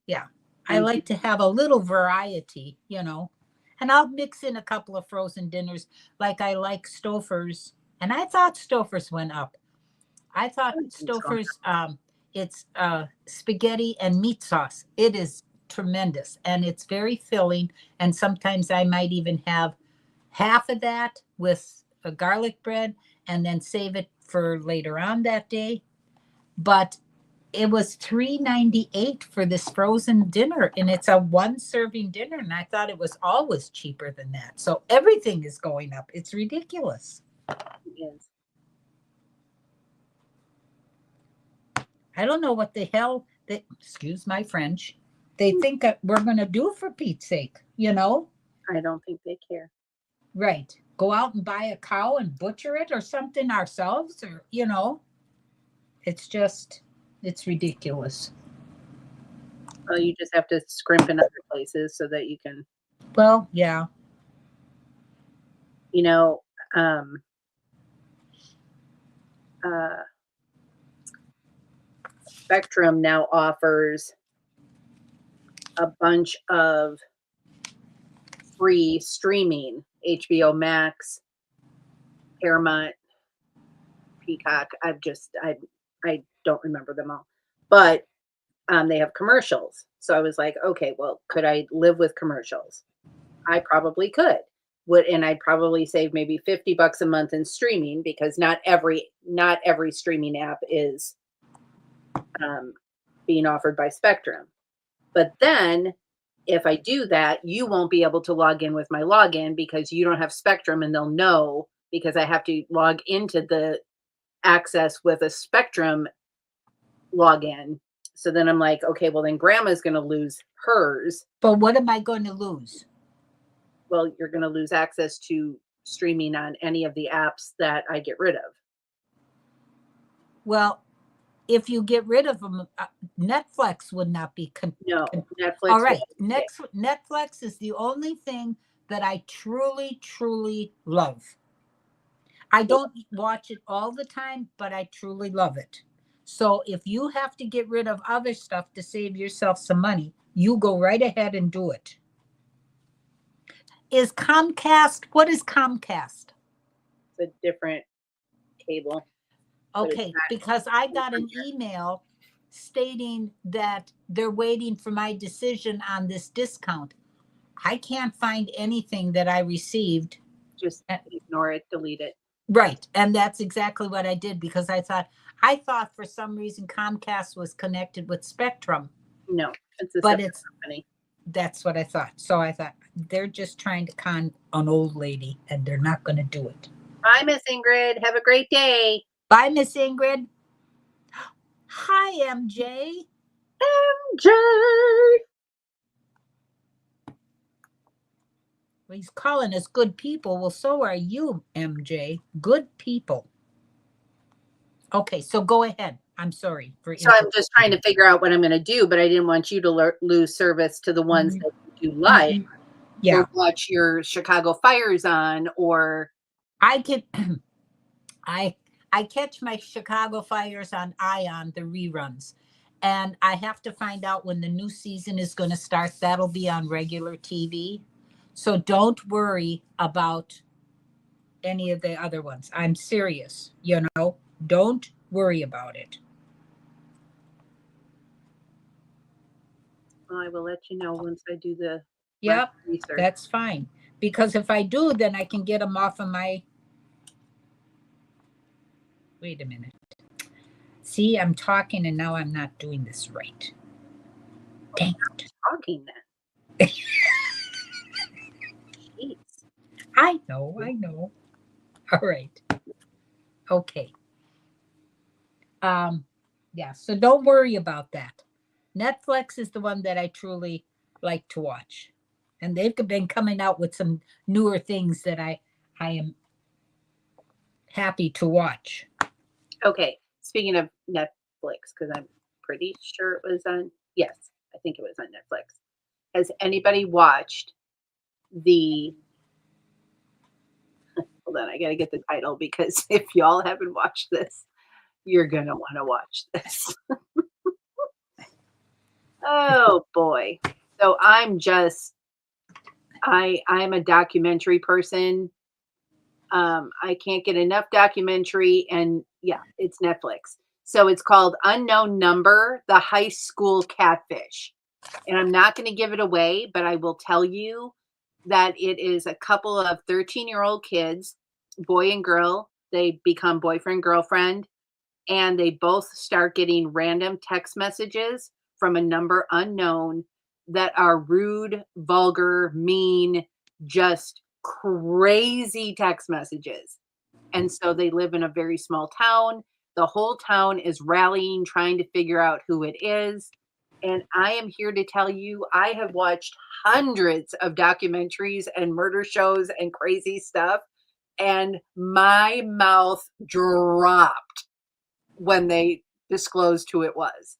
yeah. I I'm like to have a little variety, and I'll mix in a couple of frozen dinners. Like I like Stouffer's, and I thought Stouffer's went up. I thought everything's going Stouffer's, it's spaghetti and meat sauce. It is tremendous and it's very filling. And sometimes I might even have half of that with a garlic bread and then save it for later on that day. But it was $3.98 for this frozen dinner, and it's a one serving dinner. And I thought it was always cheaper than that. So everything is going up. It's ridiculous. is. I don't know what the hell they, excuse my French, they think that we're going to do for Pete's sake. I don't think they care. Right. Go out and buy a cow and butcher it or something ourselves, or. It's ridiculous. Well, you just have to scrimp in other places so that you can, Well, yeah. you know, um, uh, Spectrum now offers a bunch of free streaming, HBO Max, Paramount, Peacock. I don't remember them all, but they have commercials. So I was like, okay, well, could I live with commercials? I probably could. And I'd probably save maybe $50 a month in streaming because not every streaming app is um, being offered by Spectrum. But then if I do that, you won't be able to log in with my login because you don't have Spectrum, and they'll know because I have to log into the access with a Spectrum login. So then I'm like, okay, well, then grandma's going to lose hers. But what am I going to lose? Well, you're going to lose access to streaming on any of the apps that I get rid of. Well, if you get rid of them, Netflix would not be. No, Netflix. All right. Netflix is the only thing that I truly, truly love. I don't watch it all the time, but I truly love it. So if you have to get rid of other stuff to save yourself some money, you go right ahead and do it. What is Comcast? It's a different cable. Okay, because I got an email stating that they're waiting for my decision on this discount. I can't find anything that I received. Just ignore it, delete it. Right. And that's exactly what I did because I thought for some reason Comcast was connected with Spectrum. No, it's a but separate company. That's what I thought. So I thought they're just trying to con an old lady and they're not going to do it. Bye, Miss Ingrid. Have a great day. Bye, Miss Ingrid. Hi, MJ. MJ. Well, he's calling us good people. Well, so are you, MJ. Good people. Okay, so go ahead. I'm sorry for So I'm just trying to figure out what I'm going to do, but I didn't want you to lose service to the ones that you do live Yeah. or watch your Chicago Fires on, or I can I catch my Chicago Fires on Ion, the reruns. And I have to find out when the new season is going to start. That'll be on regular TV. So don't worry about any of the other ones. I'm serious, Don't worry about it. I will let you know once I do the Yep, research. that's fine. Because if I do, then I can get them off of my. Wait a minute. See, I'm talking and now I'm not doing this right. Dang it. Talking then. Jeez. I know. All right. Okay. Yeah, so don't worry about that. Netflix is the one that I truly like to watch. And they've been coming out with some newer things that I am happy to watch. Okay. Speaking of Netflix, because I'm pretty sure it was on, yes, I think it was on Netflix. Has anybody watched the, hold on, I got to get the title because if y'all haven't watched this, you're going to want to watch this. Oh boy. So I'm a documentary person. I can't get enough documentary, and yeah, it's Netflix. So it's called Unknown Number: The High School Catfish. And I'm not going to give it away, but I will tell you that it is a couple of 13-year-old kids, boy and girl. They become boyfriend, girlfriend, and they both start getting random text messages from a number unknown that are rude, vulgar, mean, just crazy text messages. And so they live in a very small town. The whole town is rallying, trying to figure out who it is. And I am here to tell you, I have watched hundreds of documentaries and murder shows and crazy stuff. And my mouth dropped when they disclosed who it was.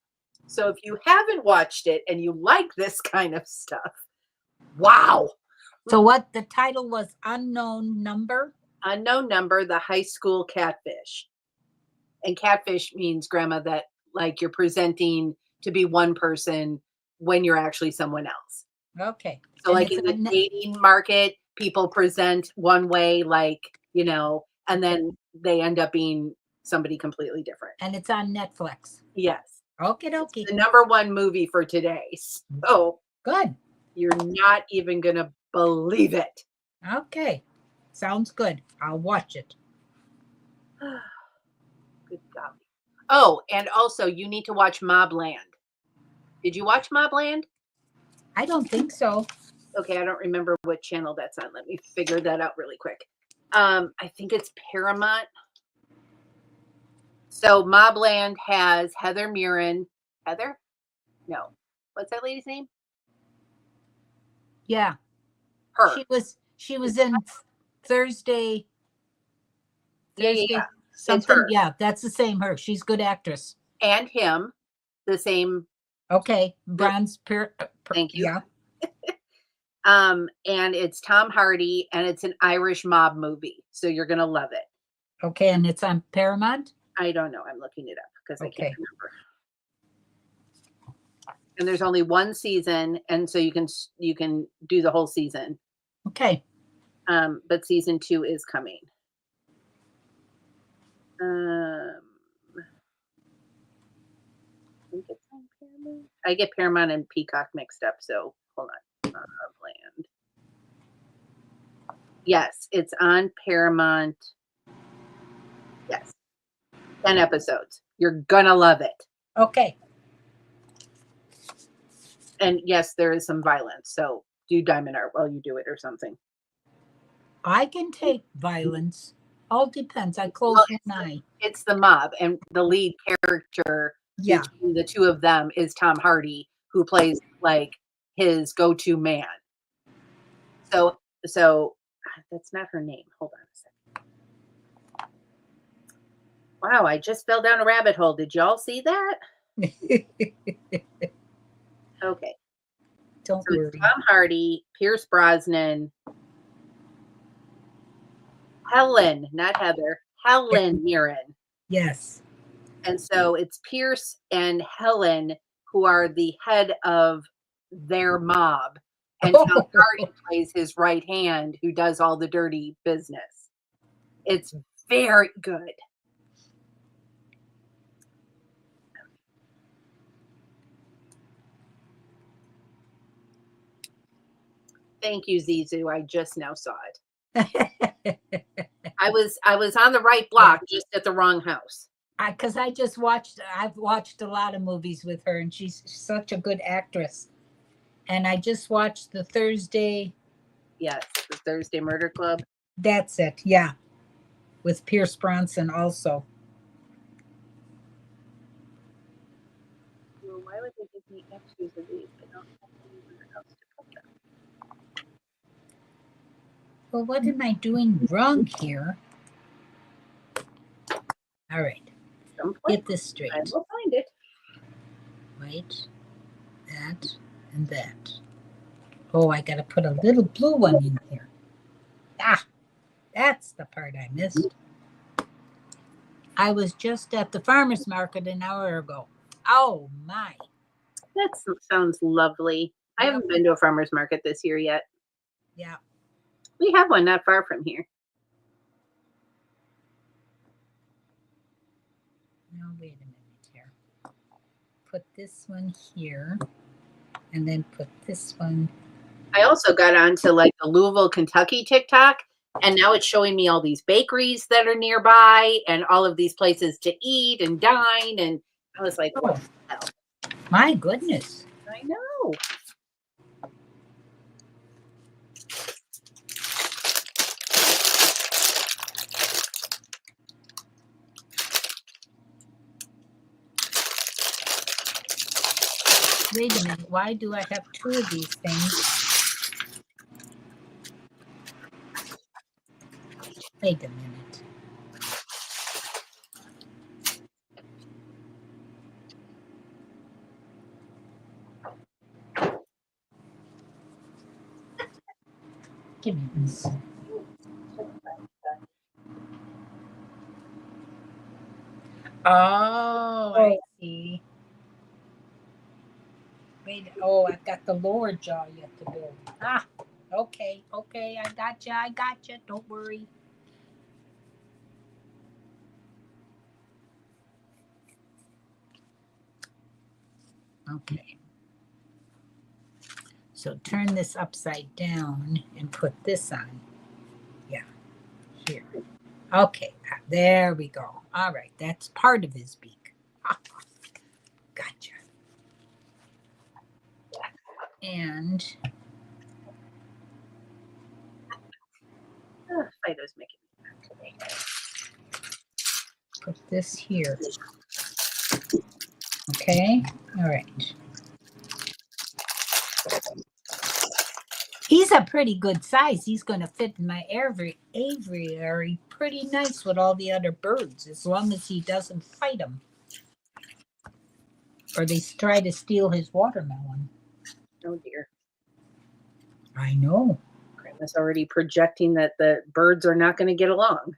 So if you haven't watched it and you like this kind of stuff, wow. So what the title was? Unknown Number? Unknown Number: The High School Catfish. And catfish means, grandma, that like you're presenting to be one person when you're actually someone else. Okay. So And like in the dating market, people present one way, like, and then they end up being somebody completely different. And it's on Netflix. Yes. Okay. It's the number one movie for today. So good. You're not even going to believe it. Okay. Sounds good. I'll watch it. Good golly. Oh, and also you need to watch Mobland. Did you watch Mobland? I don't think so. Okay, I don't remember what channel that's on. Let me figure that out really quick. I think it's Paramount. So Mobland has Heather Mirren. Heather? No. What's that lady's name? Yeah. Her. She was in Thursday. Yeah. Something. Yeah, that's the same her. She's a good actress. And him, the same. Okay. Bronze. Thank you. Yeah. And it's Tom Hardy, and it's an Irish mob movie. So you're going to love it. Okay. And it's on Paramount? I don't know. I'm looking it up because I can't remember. And there's only one season, and so you can do the whole season. Okay. But season 2 is coming. I think it's on Paramount. I get Paramount and Peacock mixed up, so hold on. Land. Yes, it's on Paramount. Yes. 10 episodes. You're gonna love it. Okay. And yes, there is some violence, so do Diamond Art while you do it or something. I can take violence. All depends. I close one eye. It's the mob, and the lead character between the two of them is Tom Hardy, who plays like his go-to man. So that's not her name. Hold on a second. Wow, I just fell down a rabbit hole. Did y'all see that? Okay. Don't So it's worry. Tom Hardy, Pierce Brosnan, Helen, not Heather, Helen Mirren. Yes. And so it's Pierce and Helen who are the head of their mob. And Tom Hardy plays his right hand who does all the dirty business. It's very good. Thank you, Zizu. I just now saw it. I was on the right block, just at the wrong house. Because I've watched a lot of movies with her, and she's such a good actress. And I just watched the Thursday. Yes, the Thursday Murder Club. That's it. Yeah. With Pierce Bronson also. Well, why would they give me extras of these? I don't have anywhere else to put them. Well, what am I doing wrong here? All right. Get this straight. I will find it. Right. That and that. Oh, I got to put a little blue one in here. Ah, that's the part I missed. I was just at the farmer's market an hour ago. Oh, my. That sounds lovely. I haven't been to a farmer's market this year yet. Yeah. We have one not far from here. Now, wait a minute here. Put this one here, and then put this one. I also got onto like the Louisville, Kentucky TikTok, and now it's showing me all these bakeries that are nearby and all of these places to eat and dine. And I was like, what the hell? My goodness. I know. Wait a minute. Why do I have two of these things? Wait a minute. Give me this. Oh, I see. Wait, oh, I've got the lower jaw yet to build. Ah, okay, I gotcha, don't worry. Okay. So turn this upside down and put this on. Yeah, here. Okay, there we go. All right, that's part of his beak. Ah, gotcha. And Fido's making me mad today. put this here. Okay, all right. He's a pretty good size. He's going to fit in my aviary pretty nice with all the other birds, as long as he doesn't fight them. Or they try to steal his watermelon. Oh dear. I know. Grandma's already projecting that the birds are not going to get along.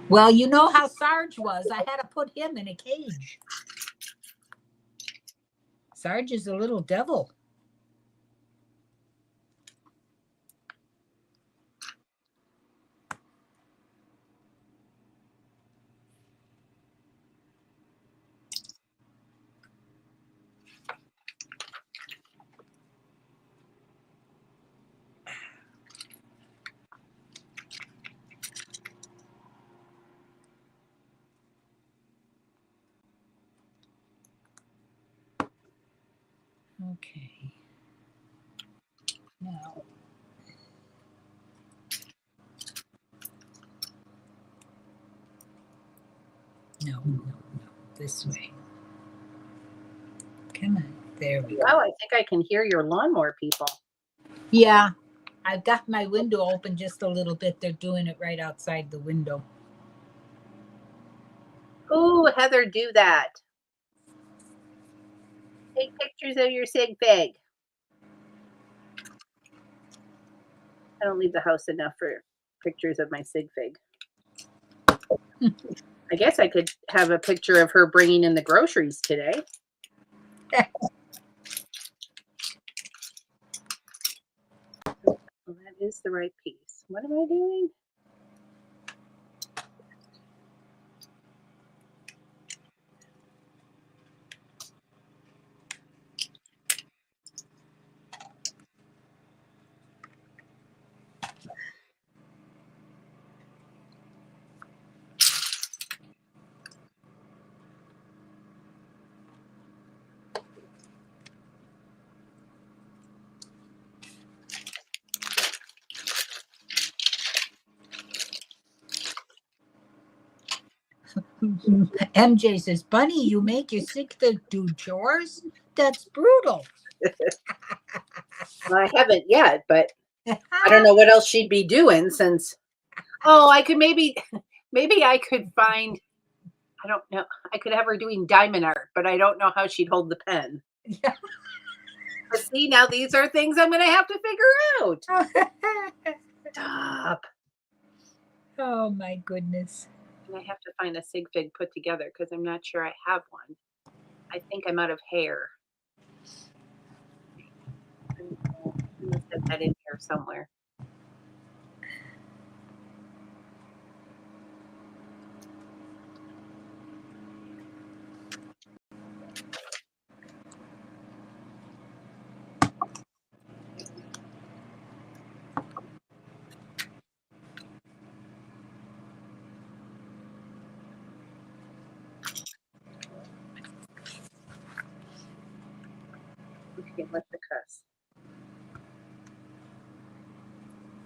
Well, you know how Sarge was. I had to put him in a cage. Sarge is a little devil. Okay. Now, no, this way. Come on, there we go. Wow, I think I can hear your lawnmower people. Yeah, I've got my window open just a little bit. They're doing it right outside the window. Oh, Heather, do that. Take pictures of your sig fig. I don't leave the house enough for pictures of my sig fig. I guess I could have a picture of her bringing in the groceries today. Well, that is the right piece. What am I doing? MJ says, Bunny, you make your sick to do chores? That's brutal. Well, I haven't yet, but I don't know what else she'd be doing since. Oh, I could maybe I could find. I don't know. I could have her doing diamond art, but I don't know how she'd hold the pen. Yeah. But see, now these are things I'm going to have to figure out. Stop. Oh my goodness. And I have to find a sig fig put together because I'm not sure I have one. I think I'm out of hair. I must have that in here somewhere. Okay, what's the cuss?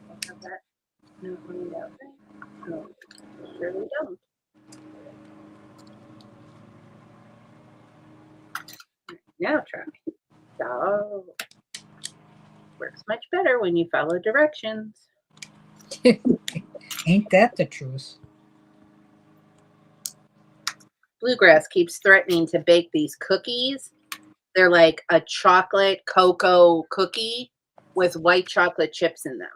I have that. No, no, sure we don't. Now try. Oh, works much better when you follow directions. Ain't that the truth? Bluegrass keeps threatening to bake these cookies. They're like a chocolate cocoa cookie with white chocolate chips in them.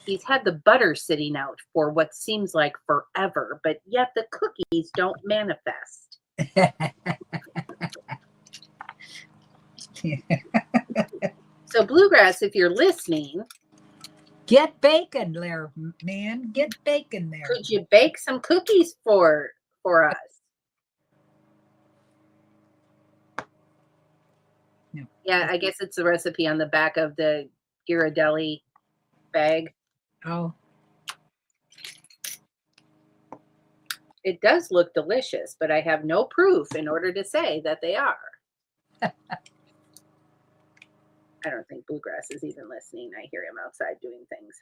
He's had the butter sitting out for what seems like forever, but yet the cookies don't manifest. So, Bluegrass, if you're listening, get bacon there, man. Get bacon there. Could you bake some cookies for us? No. Yeah, I guess it's the recipe on the back of the Ghirardelli bag. Oh. It does look delicious, but I have no proof in order to say that they are. I don't think Bluegrass is even listening. I hear him outside doing things.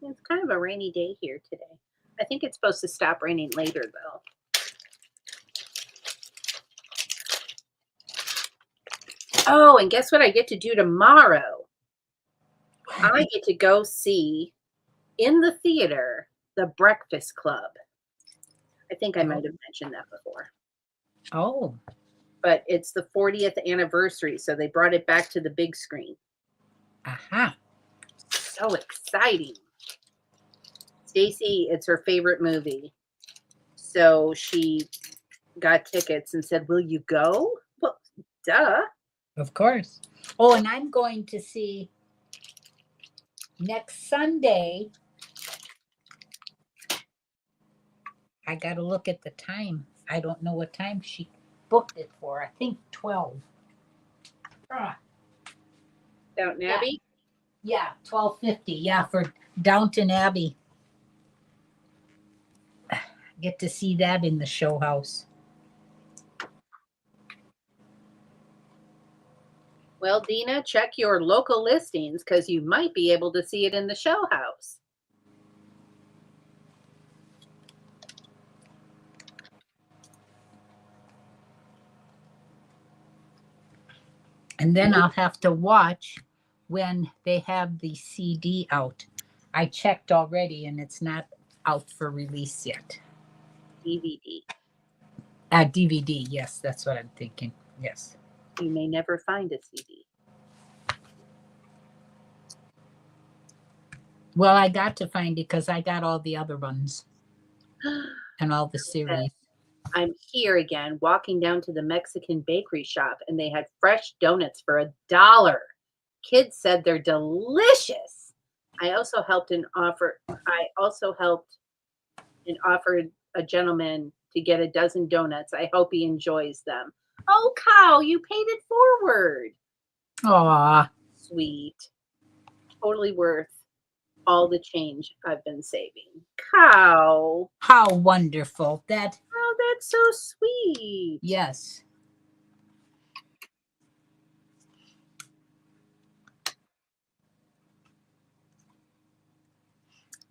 It's kind of a rainy day here today. I think it's supposed to stop raining later, though. Oh, and guess what I get to do tomorrow? I get to go see in the theater The Breakfast Club. I think I might have mentioned that before. Oh. But it's the 40th anniversary, so they brought it back to the big screen. Aha. So exciting. Stacy, it's her favorite movie. So she got tickets and said, "Will you go?" Well, duh. Of course. Oh, and I'm going to see next Sunday. I got to look at the time. I don't know what time she booked it for. I think 12. Downton Abbey? Yeah, 12:50. Yeah, for Downton Abbey. get to see that in the show house. Well, Dina, check your local listings because you might be able to see it in the show house. And then I'll have to watch when they have the CD out. I checked already and it's not out for release yet. DVD. DVD, yes, that's what I'm thinking. Yes. You may never find a CD. Well, I got to find it because I got all the other ones and all the series. I'm here again, walking down to the Mexican bakery shop, and they had fresh donuts for $1. Kids said they're delicious. I also helped and offered a gentleman to get a dozen donuts. I hope he enjoys them. Oh, cow, you paid it forward. Aw. Sweet. Totally worth all the change I've been saving. Cow. How wonderful. Oh, that's so sweet. Yes.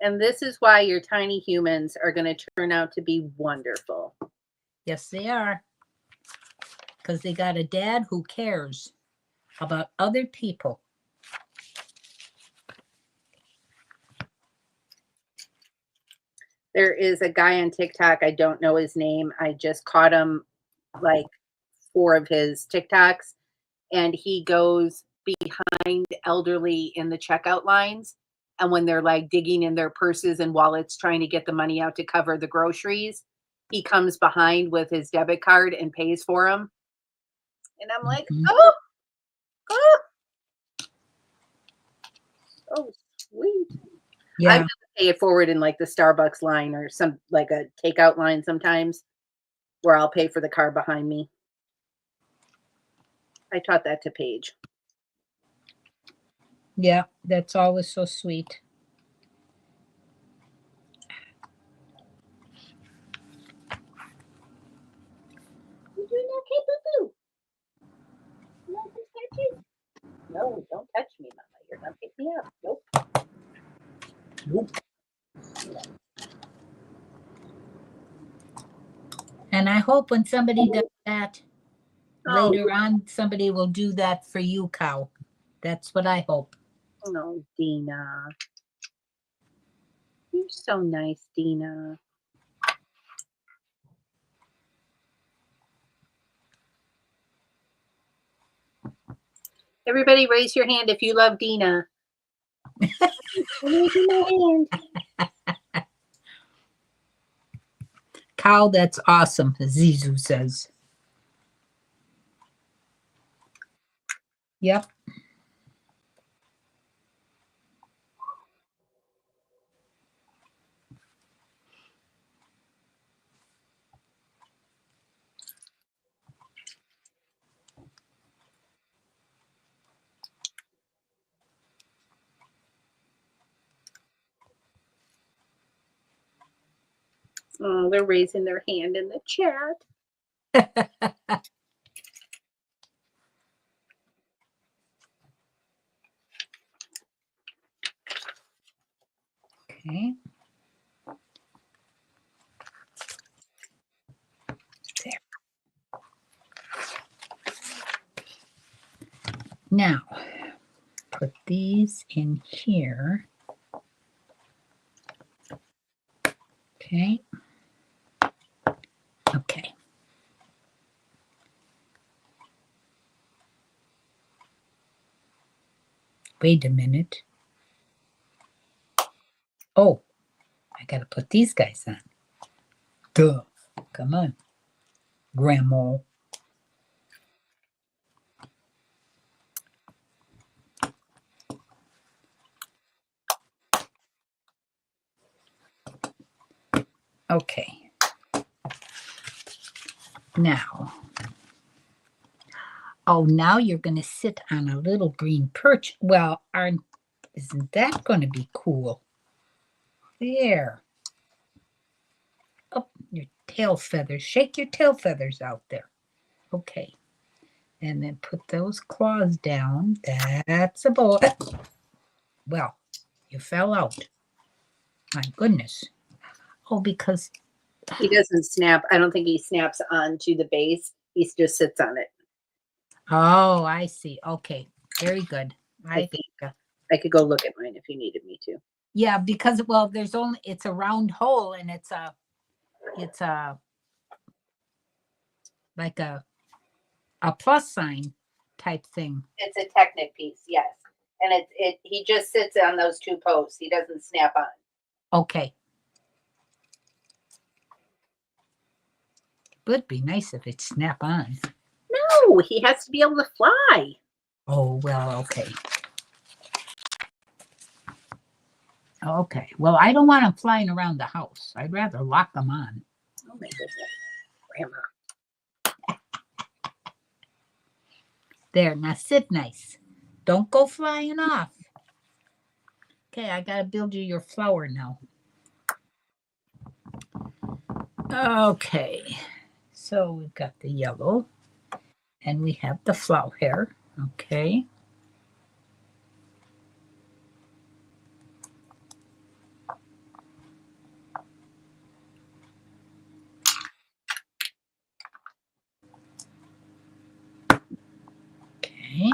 And this is why your tiny humans are going to turn out to be wonderful. Yes, they are. Because they got a dad who cares about other people. There is a guy on TikTok. I don't know his name. I just caught him like 4 of his TikToks. And he goes behind elderly in the checkout lines. And when they're like digging in their purses and wallets, trying to get the money out to cover the groceries, he comes behind with his debit card and pays for them. And I'm like, oh, sweet. Yeah. I've got to pay it forward in like the Starbucks line or some like a takeout line sometimes where I'll pay for the car behind me. I taught that to Paige. Yeah, that's always so sweet. You doing okay, boo-boo? No, don't touch me, Mama. You're gonna pick me up. Nope. And I hope when somebody does that later on, somebody will do that for you, Cow. That's what I hope. Oh, Dina. You're so nice, Dina. Everybody raise your hand if you love Dina. Raise my hand. Cow, that's awesome, Zizu says. Yep. Oh, they're raising their hand in the chat. Okay. There. Now, put these in here. Okay. Okay. Wait a minute. Oh, I got to put these guys on. Duh. Come on, Grandma. Okay. Now, oh, now you're going to sit on a little green perch. Well, isn't that going to be cool? There. Oh, tail feathers. Shake your tail feathers out there. Okay. And then put those claws down. That's a boy. Well, you fell out. My goodness. Oh, because, He doesn't snap. I don't think he snaps onto the base. He just sits on it. oh, I see. Okay. Very good. I think I could go look at mine if you needed me to. Yeah, because, well, there's only, it's a round hole and it's like a plus sign type thing. It's a Technic piece, yes. And he just sits on those two posts. He doesn't snap on. Okay. Would be nice if it snap on. No, he has to be able to fly. Oh, well, okay. Okay. Well, I don't want them flying around the house. I'd rather lock them on. Oh my goodness, Grandma. There, now sit nice. Don't go flying off. Okay, I gotta build you your flower now. Okay, so we've got the yellow and we have the flower hair. Okay. Okay.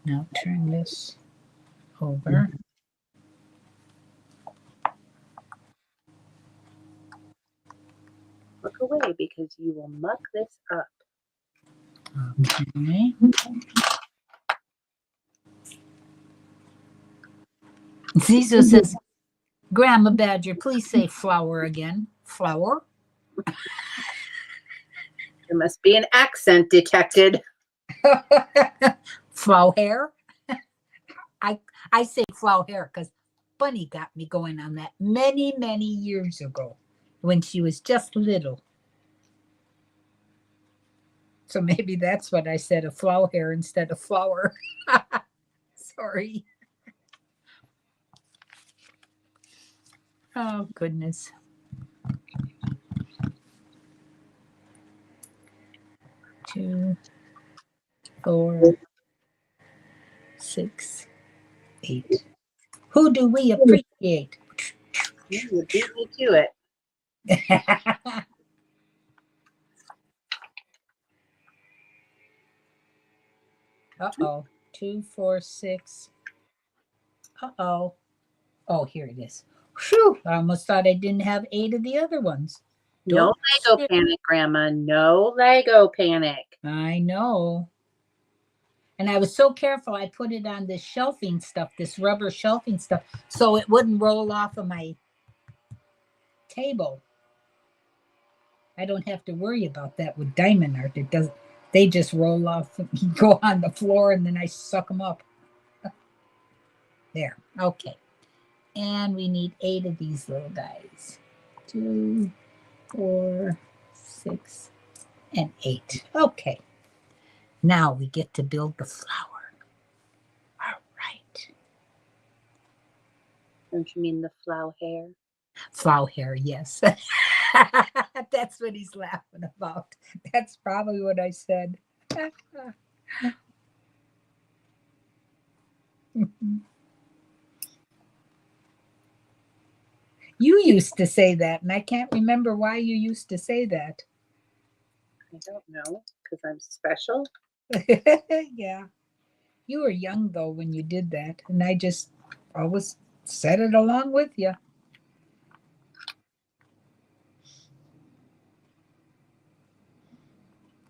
Now turn this over. Look away because you will muck this up. Okay. Zizo says, Grandma Badger, please say flower again. Flower? There must be an accent detected. Flower hair? I say flower hair because Bunny got me going on that many, many years ago when she was just little. So maybe that's what I said, a flower hair instead of flower. Sorry. Oh, goodness. Two, 4, 6, 8. Who do we appreciate? You beat me to it. Uh-oh. 2, 4, 6. Uh-oh. Oh, here it is. Whew. I almost thought I didn't have 8 of the other ones. No Lego panic, Grandma. No Lego panic. I know. And I was so careful. I put it on this shelving stuff, this rubber shelving stuff, so it wouldn't roll off of my table. I don't have to worry about that with diamond art. It doesn't. They just roll off and go on the floor, and then I suck them up. There. Okay. And we need 8 of these little guys. 2, 4, 6, and 8. Okay. Now we get to build the flower. All right. Don't you mean the flower hair? Flower hair, yes. That's what he's laughing about. That's probably what I said. You used to say that, and I can't remember why you used to say that. I don't know, because I'm special. Yeah. You were young, though, when you did that, and I just always said it along with you.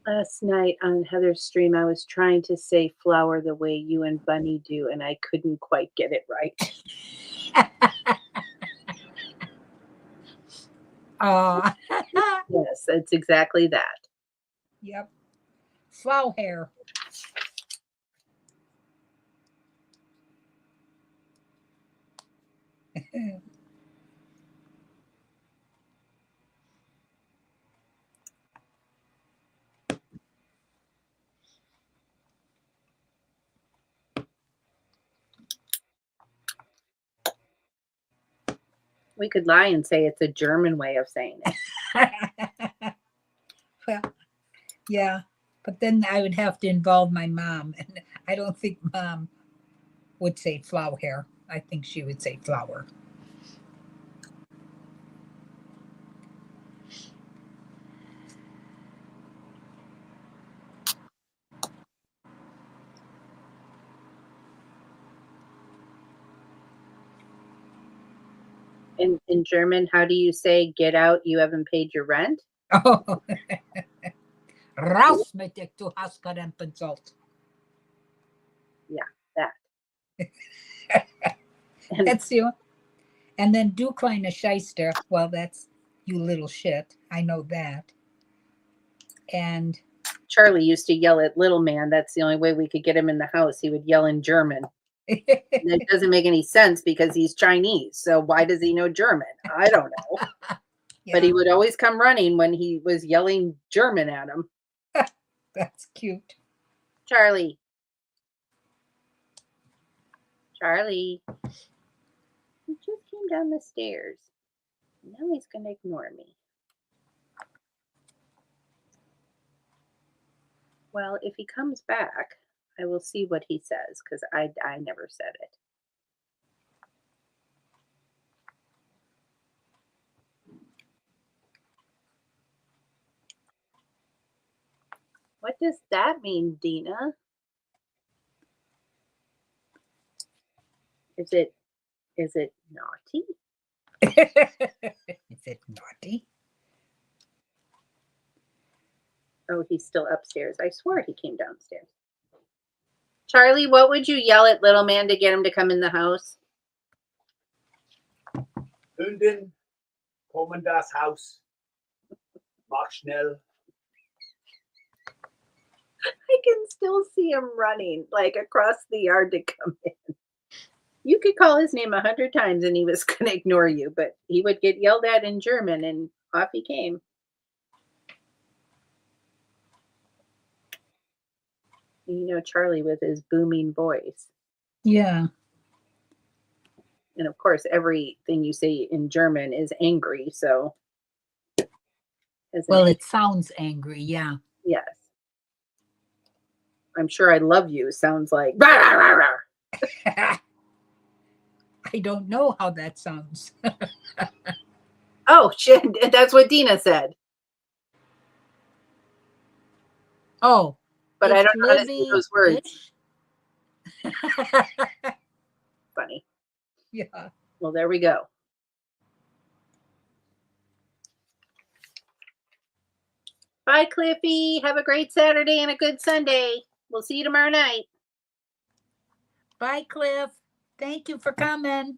Last night on Heather's stream, I was trying to say flower the way you and Bunny do, and I couldn't quite get it right. Yes, it's exactly that. Yep. Flower hair. We could lie and say it's a German way of saying it. Well, yeah, but then I would have to involve my mom, and I don't think mom would say flower hair. I think she would say flower. In German, how do you say get out? You haven't paid your rent? Oh, raus mit dir, du hast keinen Salt. Yeah, that. That's you. And then du kleine Scheiße. Well, that's you little shit. I know that. And Charlie used to yell at little man. That's the only way we could get him in the house. He would yell in German. And it doesn't make any sense because he's Chinese. So why does he know German? I don't know. yeah, But he would always come running when he was yelling German at him. that's cute. Charlie. Charlie. He just came down the stairs. Now he's going to ignore me. Well, if he comes back, I will see what he says because I never said it. What does that mean, Dina? Is it naughty? Is it naughty? Oh, he's still upstairs. I swore he came downstairs. Charlie, what would you yell at little man to get him to come in the house? Hündin, komm in das Haus. Mach schnell. I can still see him running like across the yard to come in. You could call his name 100 times and he was going to ignore you, but he would get yelled at in German and off he came. You know, Charlie with his booming voice. Yeah. And of course, everything you say in German is angry. So, Well, it sounds angry. Yeah. Yes. I'm sure I love you sounds like. Rah, rah, rah, rah. I don't know how that sounds. Oh, shit. That's what Dina said. Oh. But I don't know how to say those words. Funny. Yeah. Well, there we go. Bye, Cliffy. Have a great Saturday and a good Sunday. We'll see you tomorrow night. Bye, Cliff. Thank you for coming.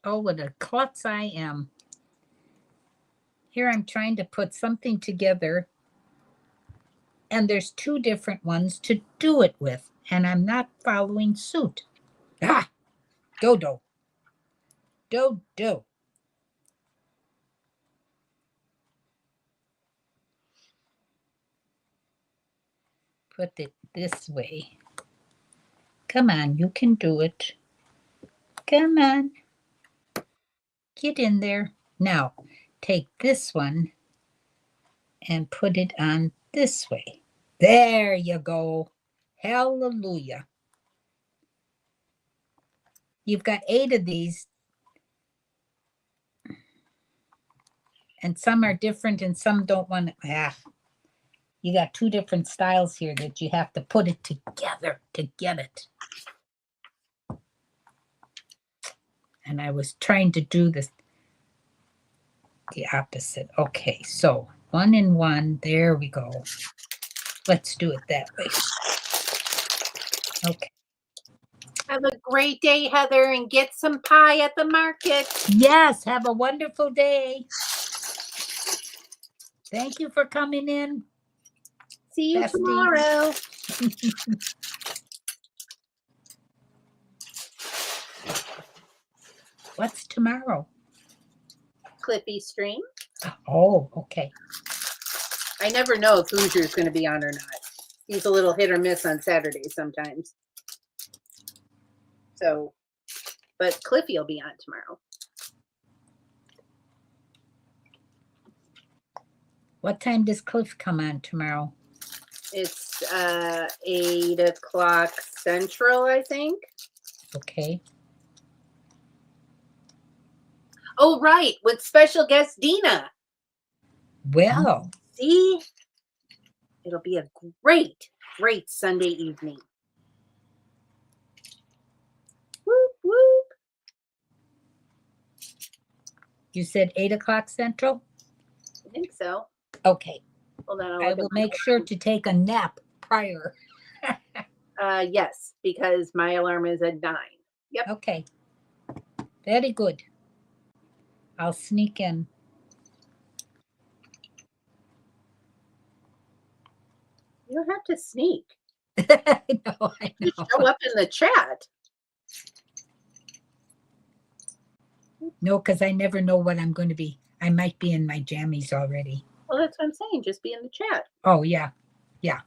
Oh, what a klutz I am. Here I'm trying to put something together, and there's two different ones to do it with, and I'm not following suit. Ah, Dodo. Dodo. Put it this way. Come on, you can do it. Come on. Get in there. Now, take this one and put it on this way. There you go. Hallelujah. You've got 8 of these. And some are different and some don't want to. You got 2 different styles here that you have to put it together to get it. And I was trying to do the opposite. Okay, so 1 and 1. There we go. Let's do it that way. Okay. Have a great day, Heather, and get some pie at the market. Yes, have a wonderful day. Thank you for coming in. See you Bestie. tomorrow. What's tomorrow? Cliffy Stream. Oh, okay. I never know if Hoosier's going to be on or not. He's a little hit or miss on Saturdays sometimes. So, but Cliffy will be on tomorrow. What time does Cliff come on tomorrow? It's 8 o'clock Central, I think. Okay. Oh, right, with special guest Dina. Well, See, it'll be a great, great Sunday evening. Whoop, whoop. you said 8 o'clock Central? I think so. Okay. Hold on, I'll I look at will my make sure alarm. to take a nap prior. Yes, because my alarm is at 9. Yep. Okay. Very good. I'll sneak in. You don't have to sneak. I know. You show up in the chat. No, because I never know what I'm going to be. I might be in my jammies already. Well, that's what I'm saying. Just be in the chat. Oh, yeah. Yeah.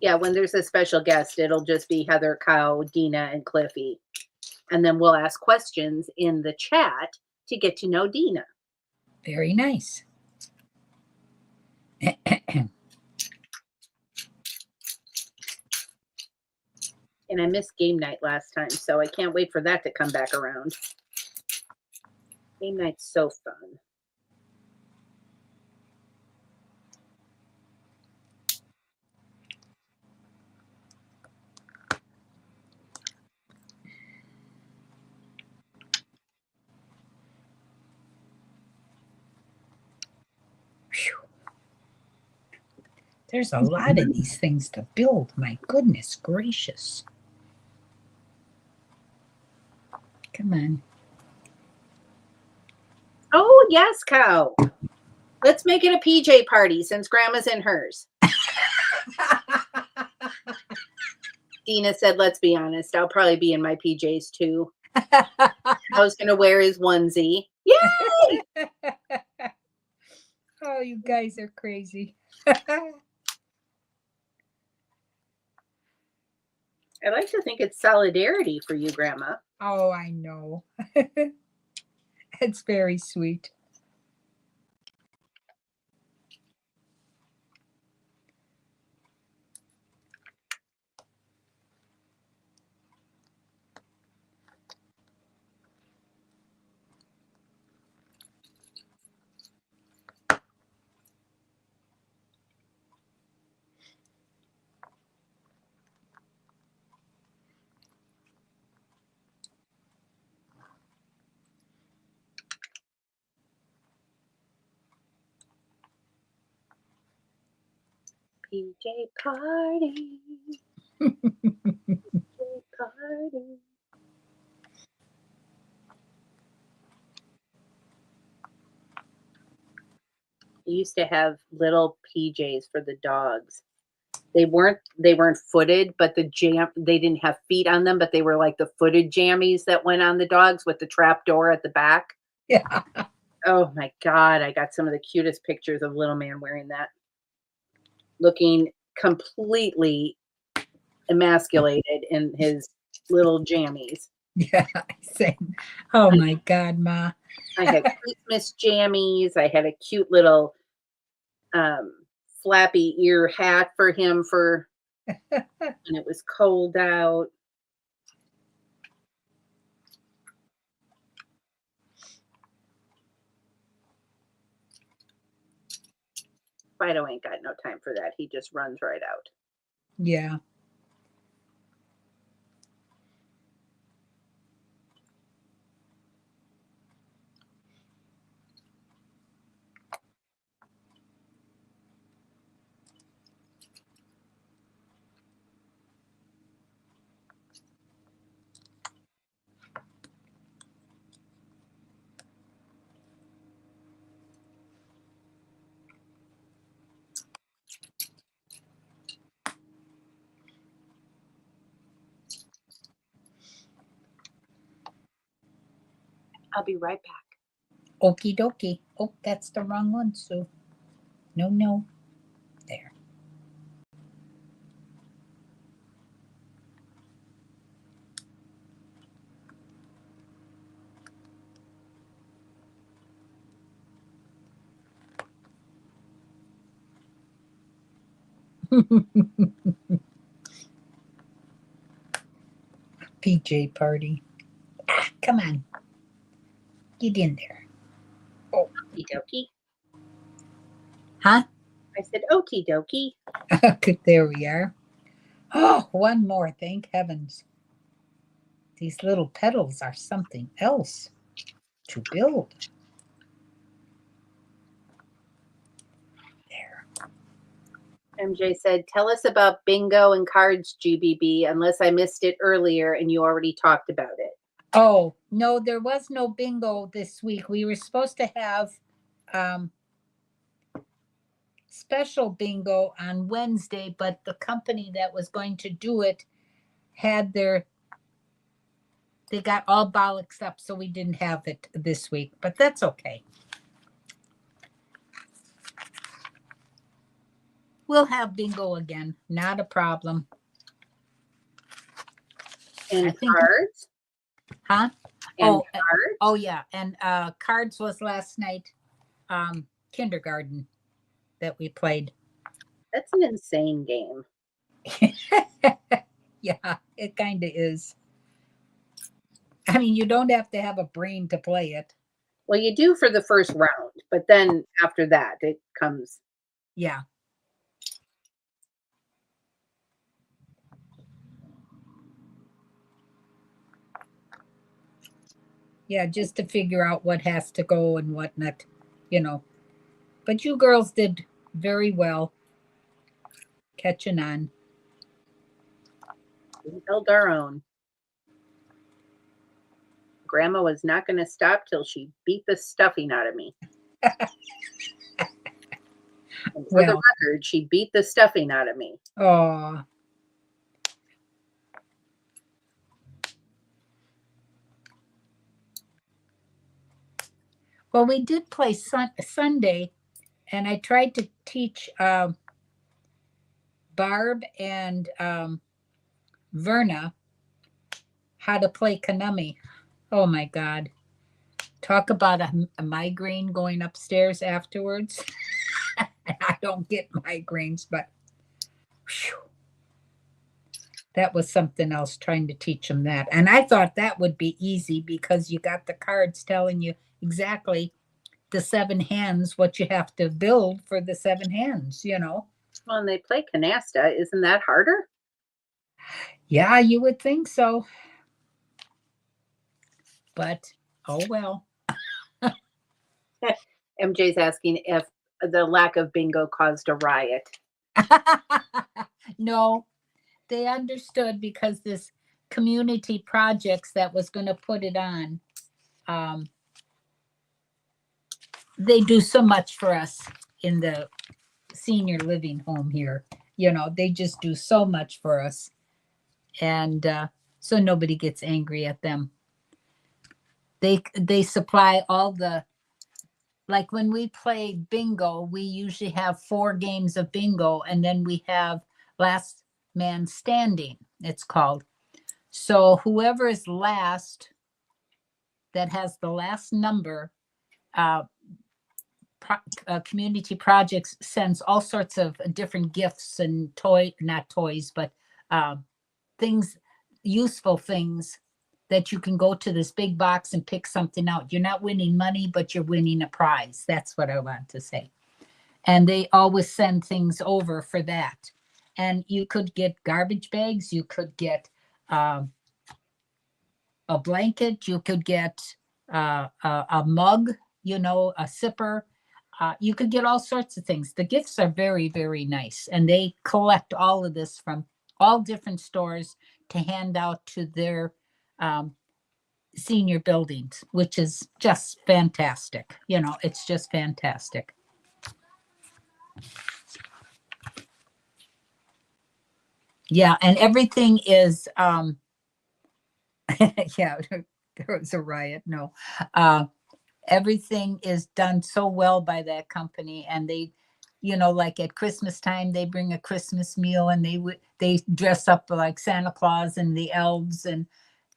Yeah, when there's a special guest, it'll just be Heather, Kyle, Dina, and Cliffy. And then we'll ask questions in the chat to get to know Dina. Very nice. And I missed game night last time, so I can't wait for that to come back around. Game night's so fun. There's a lot of these things to build. My goodness gracious. Come on. Oh, yes, Cow. Let's make it a PJ party since Grandma's in hers. Dina said, let's be honest. I'll probably be in my PJs too. I was going to wear his onesie. Yay! Oh, you guys are crazy. I like to think it's solidarity for you, Grandma. Oh, I know. It's very sweet. PJ party. PJ party. I used to have little PJs for the dogs. They weren't footed, but they didn't have feet on them, but they were like the footed jammies that went on the dogs with the trap door at the back. Yeah. Oh my God, I got some of the cutest pictures of little man wearing that. Looking completely emasculated in his little jammies. Yeah. Same. Oh my God, Ma. I had Christmas jammies. I had a cute little flappy ear hat for him for when it was cold out. Fido ain't got no time for that. He just runs right out. Yeah. I'll be right back. Okie dokie. Oh, that's the wrong one, Sue. No, no. There. PJ party. Ah, come on. Get in there. Okie dokie. Huh? I said okie dokie. There we are. Oh, one more. Thank heavens. These little petals are something else to build. There. MJ said, tell us about bingo and cards, GBB, unless I missed it earlier and you already talked about it. Oh, no, there was no bingo this week. We were supposed to have special bingo on Wednesday, but the company that was going to do it had they got all bollocks up, so we didn't have it this week, but that's okay. We'll have bingo again. Not a problem. And cards? Huh? And cards? Oh, yeah. And cards was last night, kindergarten that we played. That's an insane game. Yeah, it kind of is. I mean, you don't have to have a brain to play it. Well, you do for the first round, but then after that, it comes. Yeah. Yeah, just to figure out what has to go and what not, you know. But you girls did very well catching on. We held our own. Grandma was not going to stop till she beat the stuffing out of me. And for the record, she beat the stuffing out of me. Oh. Well, we did play Sunday, and I tried to teach Barb and Verna how to play Konami. Oh my God. Talk about a migraine going upstairs afterwards. I don't get migraines, but whew, that was something else, trying to teach them that. And I thought that would be easy because you got the cards telling you exactly the 7 hands, what you have to build for the 7 hands, you know. Well, and they play canasta. Isn't that harder? Yeah, you would think so. But, oh well. MJ's asking if the lack of bingo caused a riot. No, they understood because this community projects that was going to put it on, they do so much for us in the senior living home here. You know, they just do so much for us. And so nobody gets angry at them. They supply all the, like when we play bingo, we usually have 4 games of bingo, and then we have last man standing, it's called. So whoever is last, that has the last number, community projects sends all sorts of different gifts and not toys, but things, useful things that you can go to this big box and pick something out. You're not winning money, but you're winning a prize. That's what I want to say. And they always send things over for that. And you could get garbage bags. You could get a blanket. You could get a mug, you know, a sipper. You could get all sorts of things. The gifts are very, very nice. And they collect all of this from all different stores to hand out to their senior buildings, which is just fantastic. You know, it's just fantastic. Yeah, and everything is yeah, there was a riot. No, uh, everything is done so well by that company, and they, like at Christmas time, they bring a Christmas meal, and they dress up like Santa Claus and the elves, and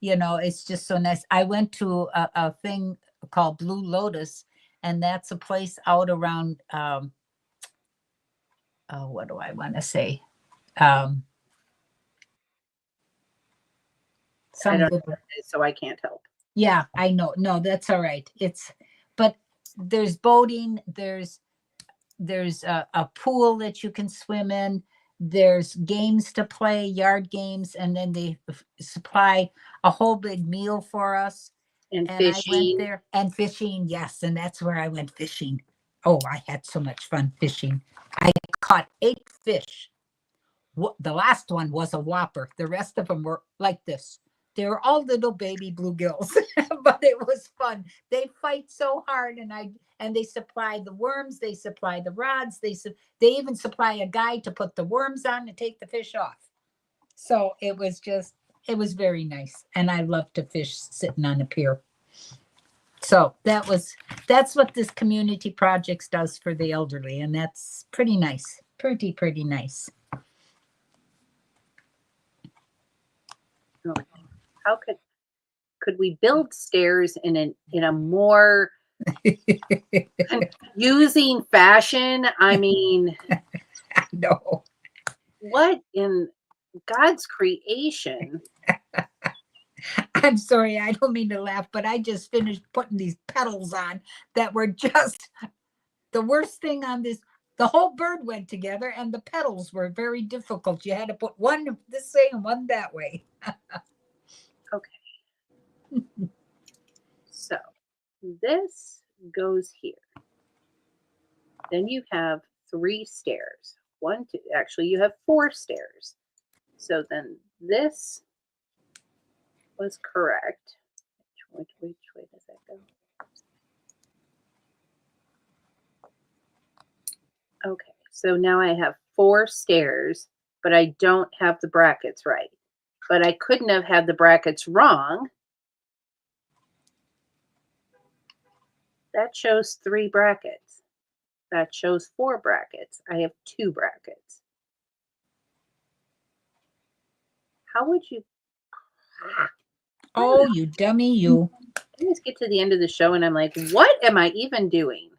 it's just so nice. I went to a thing called Blue Lotus, and that's a place out around. Oh, what do I want to say? Um, I some don't know good- what it is, so I can't help. Yeah, I know. No, that's all right. But there's boating, there's a pool that you can swim in, there's games to play, yard games, and then they supply a whole big meal for us. And And I went fishing. there and fishing, yes, and that's where I went fishing. Oh, I had so much fun fishing. I caught 8 fish. The last one was a whopper. The rest of them were like this. They were all little baby bluegills, but it was fun. They fight so hard, and they supply the worms, they supply the rods, they even supply a guy to put the worms on and take the fish off. So it was very nice, and I love to fish sitting on a pier. So that's what this community projects does for the elderly, and that's pretty nice, pretty nice. How could we build stairs in a more confusing fashion? I mean, No. what in God's creation? I'm sorry, I don't mean to laugh, but I just finished putting these petals on that were just the worst thing on this. The whole bird went together, and the petals were very difficult. You had to put one this way and one that way. Okay. So this goes here. Then you have 3 stairs. 1, 2, actually you have 4 stairs. So then this was correct. Which way does that go? Okay, so now I have 4 stairs, but I don't have the brackets right. But I couldn't have had the brackets wrong. That shows 3 brackets. That shows 4 brackets. I have 2 brackets. How would you? Oh, you dummy, you. I always get to the end of the show and I'm like, what am I even doing?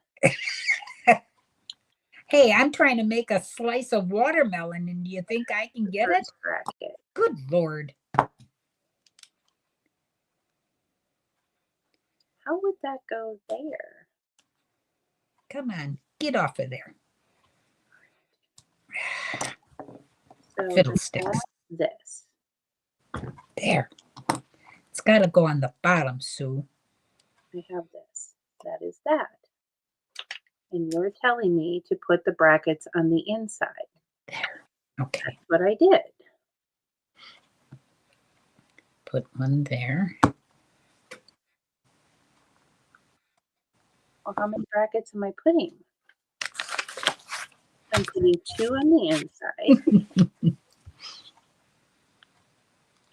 Hey, I'm trying to make a slice of watermelon, and do you think I can get it? First bracket. Good Lord. How would that go there? Come on, get off of there. So Fiddlesticks. this. There. It's got to go on the bottom, Sue. I have this. That is that. And you're telling me to put the brackets on the inside. There. Okay. That's what I did. Put one there. Well, how many brackets am I putting? I'm putting 2 on the inside.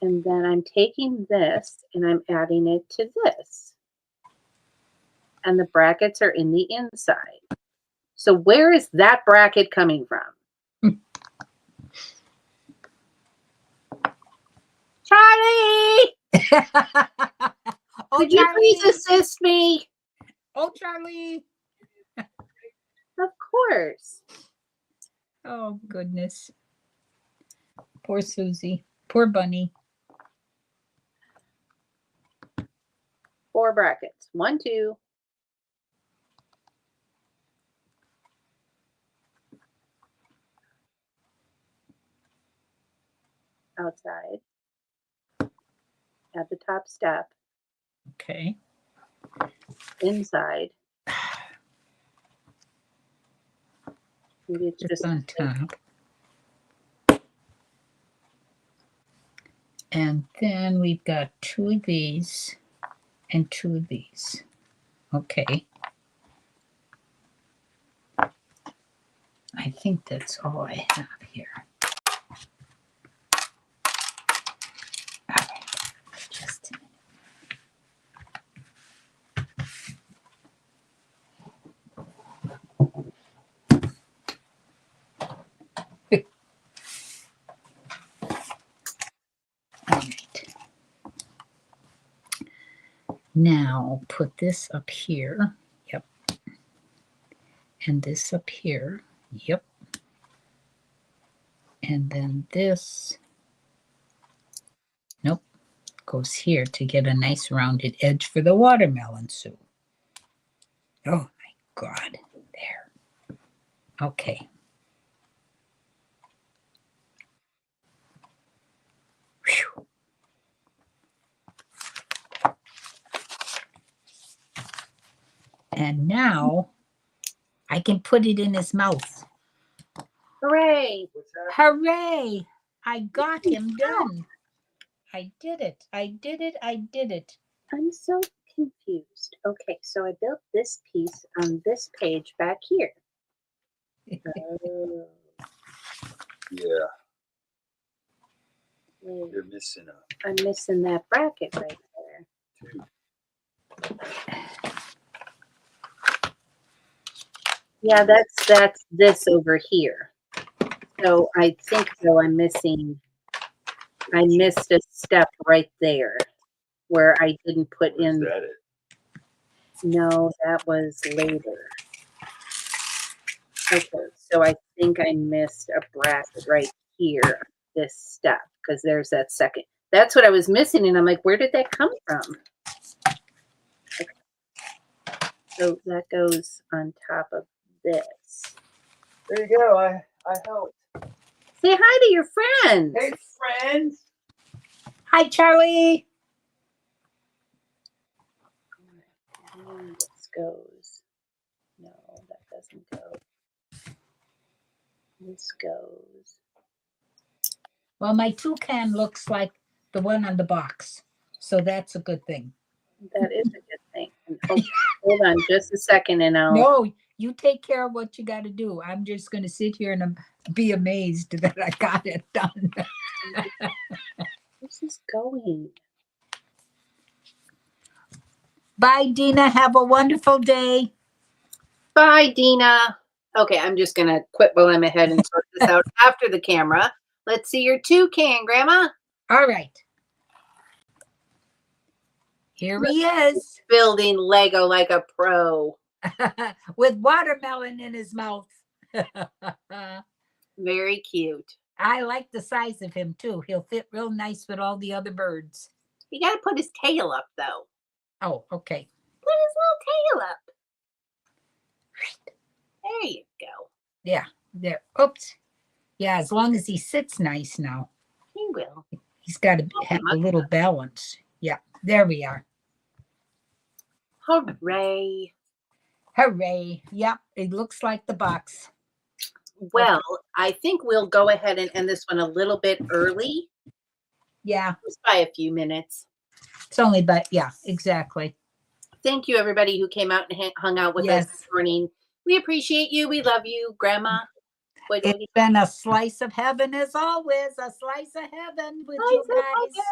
And then I'm taking this and I'm adding it to this. And the brackets are in the inside. So where is that bracket coming from? Charlie! Oh, Could you please Charlie. assist me? Oh, Charlie. Of course. Oh, goodness. Poor Susie. Poor Bunny. 4 brackets. 1, 2. Outside. At the top step. Okay. Inside. Maybe it's Just just on top. And then we've got 2 of these and 2 of these. Okay. I think that's all I have here. All right. Just a minute. Now put this up here. Yep. And this up here. Yep. And then this, nope, goes here to get a nice rounded edge for the watermelon soup. Oh my God, there. Okay. Whew. And now I can put it in his mouth. Hooray! What's that? Hooray! I got him done. I did it. I did it. I did it. I'm so confused. Okay, so I built this piece on this page back here. Oh, Yeah, wait, you're missing a I'm missing that bracket right there. two. Yeah, that's this over here. So I think though I missed a step right there where I didn't put Or is in. that it? No, that was later. Okay, so I think I missed a bracket right here, this step, because there's that second. That's what I was missing, and I'm like, where did that come from? Okay. So that goes on top of this. There you go. I helped. Say hi to your friends. Hey, friends. Hi, Charlie. And this goes. No, that doesn't go. This goes. Well, my toucan looks like the one on the box. So that's a good thing. That is a good thing. And hold on just a second, and I'll. No, you take care of what you got to do. I'm just going to sit here and be amazed that I got it done. This is going. Bye, Dina. Have a wonderful day. Bye, Dina. Okay, I'm just gonna quit while I'm ahead and sort this out after the camera. Let's see your toucan, Grandma. All right. Here he is Building Lego like a pro. with watermelon in his mouth. Very cute. I like the size of him too. He'll fit real nice with all the other birds. You gotta put his tail up though. Oh, okay. Put his little tail up. There you go. Yeah, there. Oops. Yeah, as long as he sits nice now. He will. He's got to have a little balance. Yeah, there we are. Hooray. Hooray. Yep, it looks like the box. Well, I think we'll go ahead and end this one a little bit early. Yeah, Just by a few minutes. it's only, but yeah, exactly. Thank you, everybody who came out and hung out with us this morning. We appreciate you. We love you, Grandma. It's been a slice of heaven as always. A slice of heaven with you guys.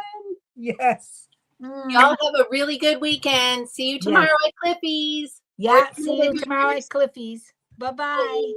Yes. Y'all have a really good weekend. See you tomorrow at Cliffy's. Yeah, see you tomorrow at Cliffy's. Bye-bye.